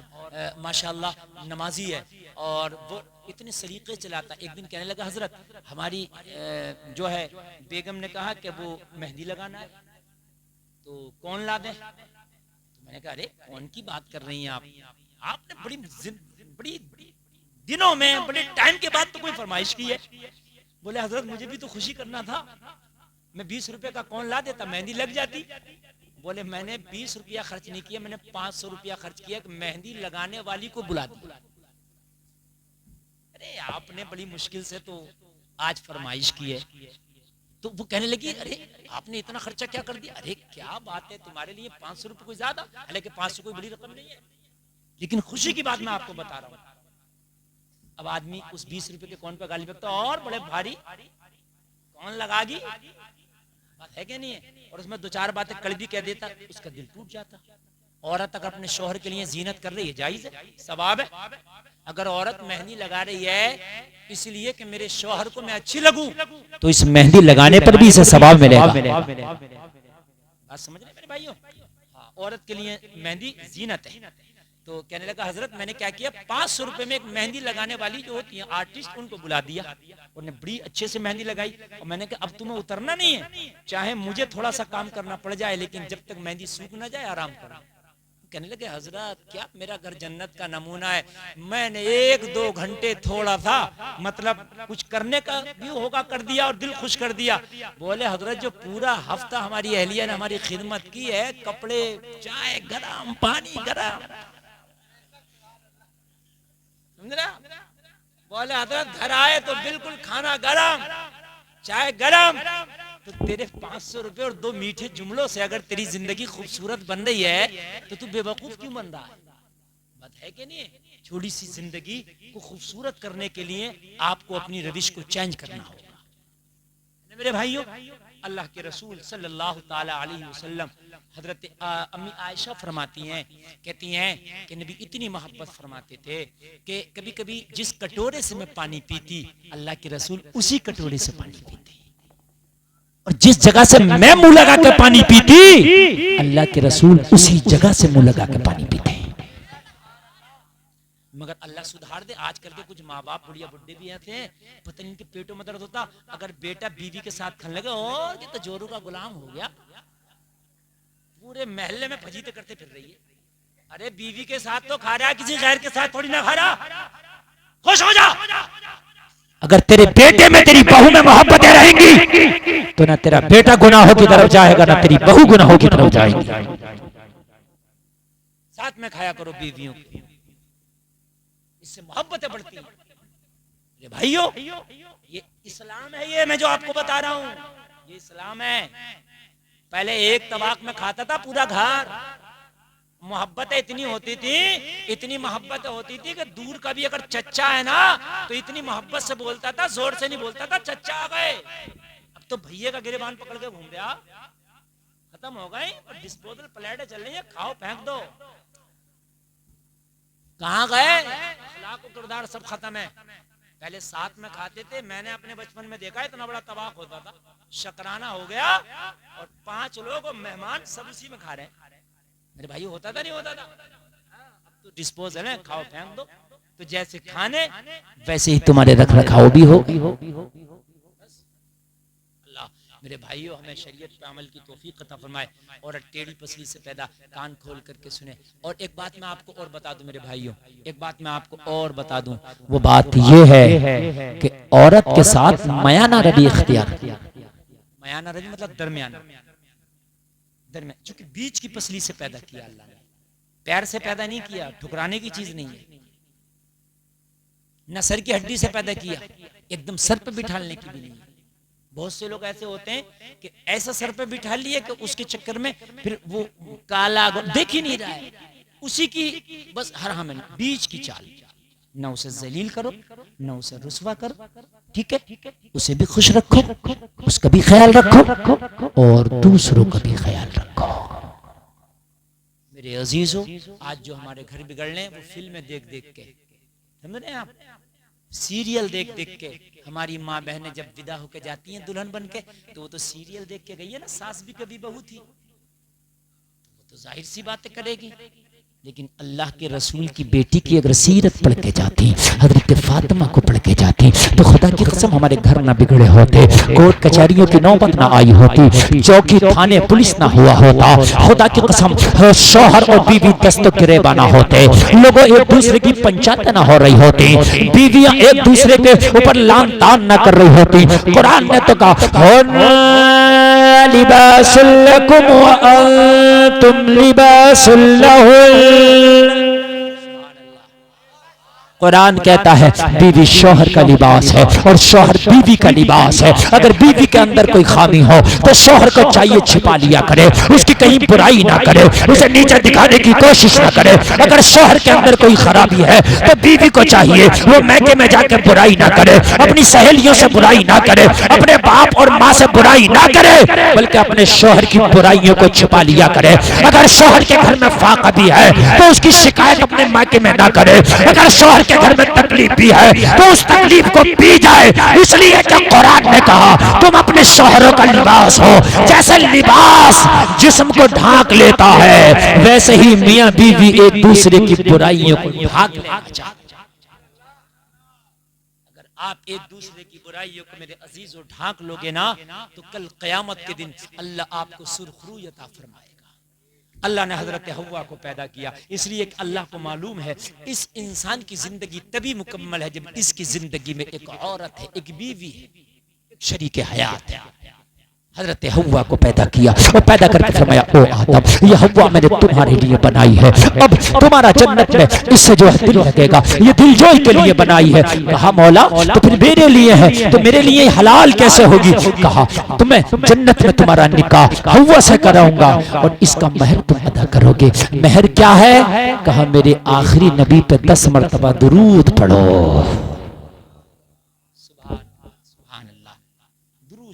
माशाल्लाह नमाजी है, और वो इतने सलीके से चलाता है। एक दिन कहने लगा, हजरत हमारी जो है बेगम ने कहा कि वो मेहंदी लगाना है, तो कौन ला दे? तो मैंने कहा, अरे कौन की बात कर रही हैं आप? आपने बड़ी दिनों में, बड़े टाइम के बाद तो कोई फरमाइश की है। बोले, हजरत मुझे भी तो खुशी करना था, मैं 20 रुपए का कौन ला देता, मेहंदी लग जाती। बोले, मैंने 20 रुपया खर्च नहीं किया, मैंने 500 रुपया खर्च किया कि मेहंदी लगाने वाली को बुला दिया। अरे आपने बड़ी मुश्किल से तो आज फरमाइश की है। तो वो कहने लगी, अरे आपने इतना खर्चा क्या कर दिया? अरे क्या बात है, तुम्हारे लिए 500 रुपये कोई ज्यादा, हालांकि 500 कोई बड़ी रकम नहीं है, लेकिन खुशी की बात मैं आपको बता रहा हूँ। अब आदमी उस 20 रुपए के कौन पे गाली बकता, और बड़े भारी कौन लगागी, बात है क्या नहीं है? और उसमें 2-4 बातें कड़वी कह देता, उसका दिल टूट जाता। औरत अगर अपने शौहर के लिए जीनत कर रही है, जायज है, सवाब है। अगर औरत मेहंदी लगा रही है इसलिए कि मेरे शौहर को मैं अच्छी लगूं, तो इस मेहंदी लगाने पर भी इसे सवाब मिलेगा। बात समझ रहे मेरे भाइयों? हाँ, औरत के लिए मेहंदी जीनत है। तो कहने लगा, हजरत मैंने क्या किया, 500 रुपए में एक मेहंदी लगाने वाली जो होती है आर्टिस्ट, उनको बुला दिया, उन्होंने बड़ी अच्छे से मेहंदी लगाई। और मैंने कहा, अब तुम्हें उतरना नहीं है, चाहे मुझे थोड़ा सा काम करना पड़ जाए, लेकिन जब तक मेहंदी सूख ना जाए आराम करो। कहने लगे, हजरत क्या मेरा घर जन्नत का नमूना है, मैंने 1-2 घंटे थोड़ा सा मतलब कुछ करने का भी होगा कर दिया और दिल खुश कर दिया। बोले, हजरत जो पूरा हफ्ता हमारी अहलिया ने हमारी खिदमत की है, कपड़े, चाय गरम, पानी गरम, बोले हजरत घर आए तो बिल्कुल खाना गरम, चाय गरम, तो तेरे 500 रुपए और 2 मीठे जुमलों से अगर तेरी जिंदगी खूबसूरत बन रही है, तो तू बेवकूफ क्यों बन रहा है? बात है कि नहीं? छोटी सी जिंदगी को खूबसूरत करने के लिए आपको अपनी रविश को चेंज करना होगा। मेरे भाइयों, अल्लाह के रसूल सल्लल्लाहु ताला अलैहि वसल्लम, हजरत अम्मी आयशा फरमाती हैं, कहती हैं कि नबी इतनी मोहब्बत फरमाते थे कि कभी कभी जिस कटोरे से मैं पानी पीती, अल्लाह के रसूल उसी कटोरे से पानी पीते, और जिस जगह से मैं मुंह लगा के पानी पीती, अल्लाह के रसूल उसी जगह से मुंह लगा के पानी पीते। मगर अल्लाह सुधार दे, आजकल के कुछ माँ बाप बुढ़िया बुढ़े भी हैं, पता नहीं इनके पेटों में दर्द होता, अगर बेटा बीवी के साथ खाने लगे, और ये तो जोरू का गुलाम हो गया, पूरे महल्ले में फजीते करते फिर रही है। अरे बीवी के साथ तो खा रहा है, किसी गैर के साथ थोड़ी ना खा रहा, खुश हो जा। अगर तेरे बेटे में तेरी बहू में मोहब्बतें रहेंगी, तो ना तेरा बेटा गुनाहों की तरफ जाएगा, ना तेरी बहू गुनाहों की तरफ जाएगी। साथ में खाया करो बीवियों की, इससे मोहब्बतें बढ़ती हैं। ये भाइयों, ये इस्लाम है, ये मैं जो आपको बता रहा हूं, ये इस्लाम है। पहले एक तबाक में खाता था पूरा घर, मोहब्बतें इतनी होती थी, इतनी मोहब्बतें होती थी कि दूर का भी अगर चच्चा है ना, तो इतनी मोहब्बत से बोलता था, जोर से नहीं बोलता था, चच्चा आ गए। अब तो भैया का गिरेबान पकड़ के घूम रहा, खत्म हो गए, और डिस्पोजल प्लेटें चल रही है, खाओ फेंक दो। कहाँ गए? अखलाक और किरदार सब खत्म है। पहले साथ में खाते थे, मैंने अपने बचपन में देखा, इतना बड़ा तबाक होता था, शकराना हो गया और 5 लोग और मेहमान सब उसी में खा रहे हैं। मेरे भाई होता था नहीं होता था? अब तो डिस्पोजल है, खाओ फेंक दो। तो जैसे खाने वैसे ही तुम्हारे रख रखाव भी हो। मेरे भाइयों, हमें शरीयत पे अमल की तौफीक अता फरमाए, और टेढ़ी पसली से पैदा, कान खोल करके सुने। और एक बात मैं आपको और बता दूं मेरे भाइयों, एक बात मैं आपको और बता दूं, वो बात ये है कि औरत के साथ मयाना रवि इख्तियार किया। मयाना रवि मतलब दरमियाना, चूंकि बीच की पसली से पैदा किया अल्लाह ने, पैर से पैदा नहीं किया, ठुकराने की चीज नहीं है। न सर की हड्डी से पैदा किया, एकदम सर पे बिठाने की भी नहीं है। बहुत से लोग ऐसे होते हैं कि ऐसा सर पे बिठा लिए कि उसके चक्कर में फिर वो काला देख ही नहीं रहा है, उसी की बस हर हमें बीच की चाल। न उसे जलील करो, न उसे रुस्वा करो, ठीक है, उसे भी खुश रखो, उसका भी ख्याल रखो और दूसरों का भी ख्याल रखो। मेरे अजीजों, आज जो हमारे घर बिगड़ने हैं वो फिल्में देख देख के, समझ रहे हैं आप, सीरियल देख देख के। हमारी माँ बहनें जब विदा होकर जाती हैं दुल्हन बन के, तो वो तो सीरियल देख के गई है ना, सास भी कभी बहू थी, वो तो जाहिर सी बातें करेगी। लेकिन अल्लाह के रसूल की बेटी की अगर सीरत पढ़ के जाती, हजरत फातिमा को पढ़ के जाती, तो खुदा की कसम हमारे घर ना बिगड़े होते, कोर्ट कचहरियों की नौबत ना आई होती, चौकी थाने पुलिस ना हुआ होता। खुदा की कसम शौहर और बीवी दस्तक गिरेबान ना होते, लोगों एक दूसरे की पंचायत ना हो रही होती, बीवियां एक दूसरे के ऊपर लान तान ना कर रही होती। कुरान ने तो कहा लिबासुल लकुम व अंतुम लिबासुल लहुम। कुरान कहता है बीवी शौहर का लिबास है और शौहर बीवी का लिबास है। अगर बीवी के अंदर कोई खामी हो तो शौहर को चाहिए छिपा लिया करे, उसकी कहीं बुराई ना करे, उसे नीचे दिखाने की कोशिश ना करे। अगर शौहर के अंदर कोई खराबी है तो बीवी को चाहिए वो मैके में जाकर बुराई ना करे, अपनी सहेलियों से बुराई ना करे, अपने बाप और माँ से बुराई ना करे, बल्कि अपने शौहर की बुराइयों को छिपा लिया करे। अगर शौहर के घर में फाका भी है तो उसकी शिकायत अपने मायके में ना करे। अगर शौहर के घर में तकलीफ भी है तो उस तकलीफ को पी जाए। इसलिए कि कुरान ने कहा तुम अपने शौहरों का लिबास हो। जैसे लिबास जिस्म को ढांक लेता है, वैसे ही मियां बीवी एक दूसरे की बुराइयों को ढांक लेना चाहते। अगर आप एक दूसरे की बुराइयों को मेरे अजीजों ढांक लोगे ना, तो कल क़यामत के दिन अल्लाह आपको सुरखरू अता फरमाएगा। अल्लाह ने हजरत हव्वा को पैदा किया, इसलिए कि अल्लाह को मालूम है इस इंसान की जिंदगी तभी मुकम्मल है जब इसकी जिंदगी में एक औरत है, एक बीवी है, शरीके हयात है। हजरत हव्वा को पैदा किया और पैदा करके फरमाया ओ आदम, ये हव्वा मैंने तुम्हारे लिए बनाई है, अब तुम्हारा जन्नत में इससे जो है दिल लगेगा, ये दिल जोई के लिए बनाई है। कहा मौला तो फिर मेरे लिए है, तो मेरे लिए हलाल कैसे होगी? कहा तुम्हें जन्नत में तुम्हारा निकाह हव्वा से कराऊंगा और इसका महर तुम अदा करोगे। महर क्या है? कहा मेरे आखिरी नबी पे 10 मरतबा दुरूद पढ़ो।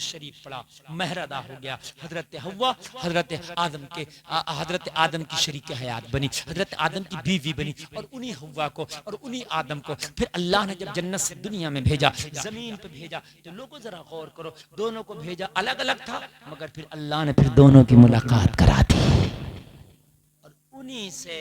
शरीफ पड़ा, महर अदा हो गया। हजरत हव्वा हजरत आदम की शरीके हयात बनी, हजरत आदम की बीवी बनी और उन्हीं हव्वा को और उन्हीं आदम को फिर अल्लाह ने जब जन्नत से दुनिया में भेजा, जमीन पे भेजा, तो लोगों जरा गौर करो, दोनों को भेजा अलग अलग था, मगर फिर अल्लाह ने फिर दोनों की मुलाकात करा दी। और उन्हीं से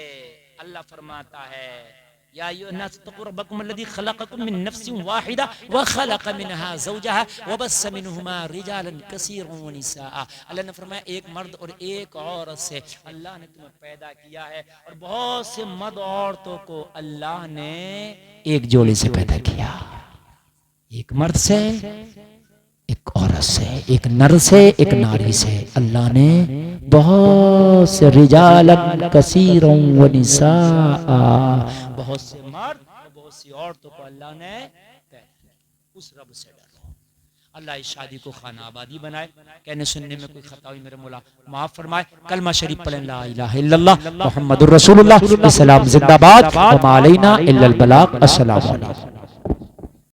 अल्लाह फरमाता है या अय्युहन्नास इत्तक़ू रब्बकुम अल्लज़ी ख़लक़कुम मिन नफ़्सिन वाहिदा व ख़लक़ मिनहा ज़ौजहा व बस्स मिनहुमा रिजालन कसीरन व निसाअ। अल्लाह ने फरमाया एक मर्द और एक औरत से अल्लाह ने तुम्हें पैदा किया है, और बहुत से मर्द औरतों को अल्लाह ने एक जोड़े से पैदा किया, एक मर्द से, एक औरत से, एक नर से, एक नारी से। अल्लाह ने बहुत से रिजालन कसीरन व निसाअ, बहुत से मर्द और बहुत सी औरतों को अल्लाह ने उस रब से डरो। अल्लाह इस शादी को खाना आबादी बनाए। कहने सुनने में कोई खता हुई मेरे मौला माफ फरमाए। कलमा शरीफ पढ़ें ला इलाहा इल्लल्लाह मुहम्मदुर रसूलुल्लाह, इस्लाम जिंदाबाद, व मा अलैना इल्लल बलाग। अस्सलामु अलैकुम।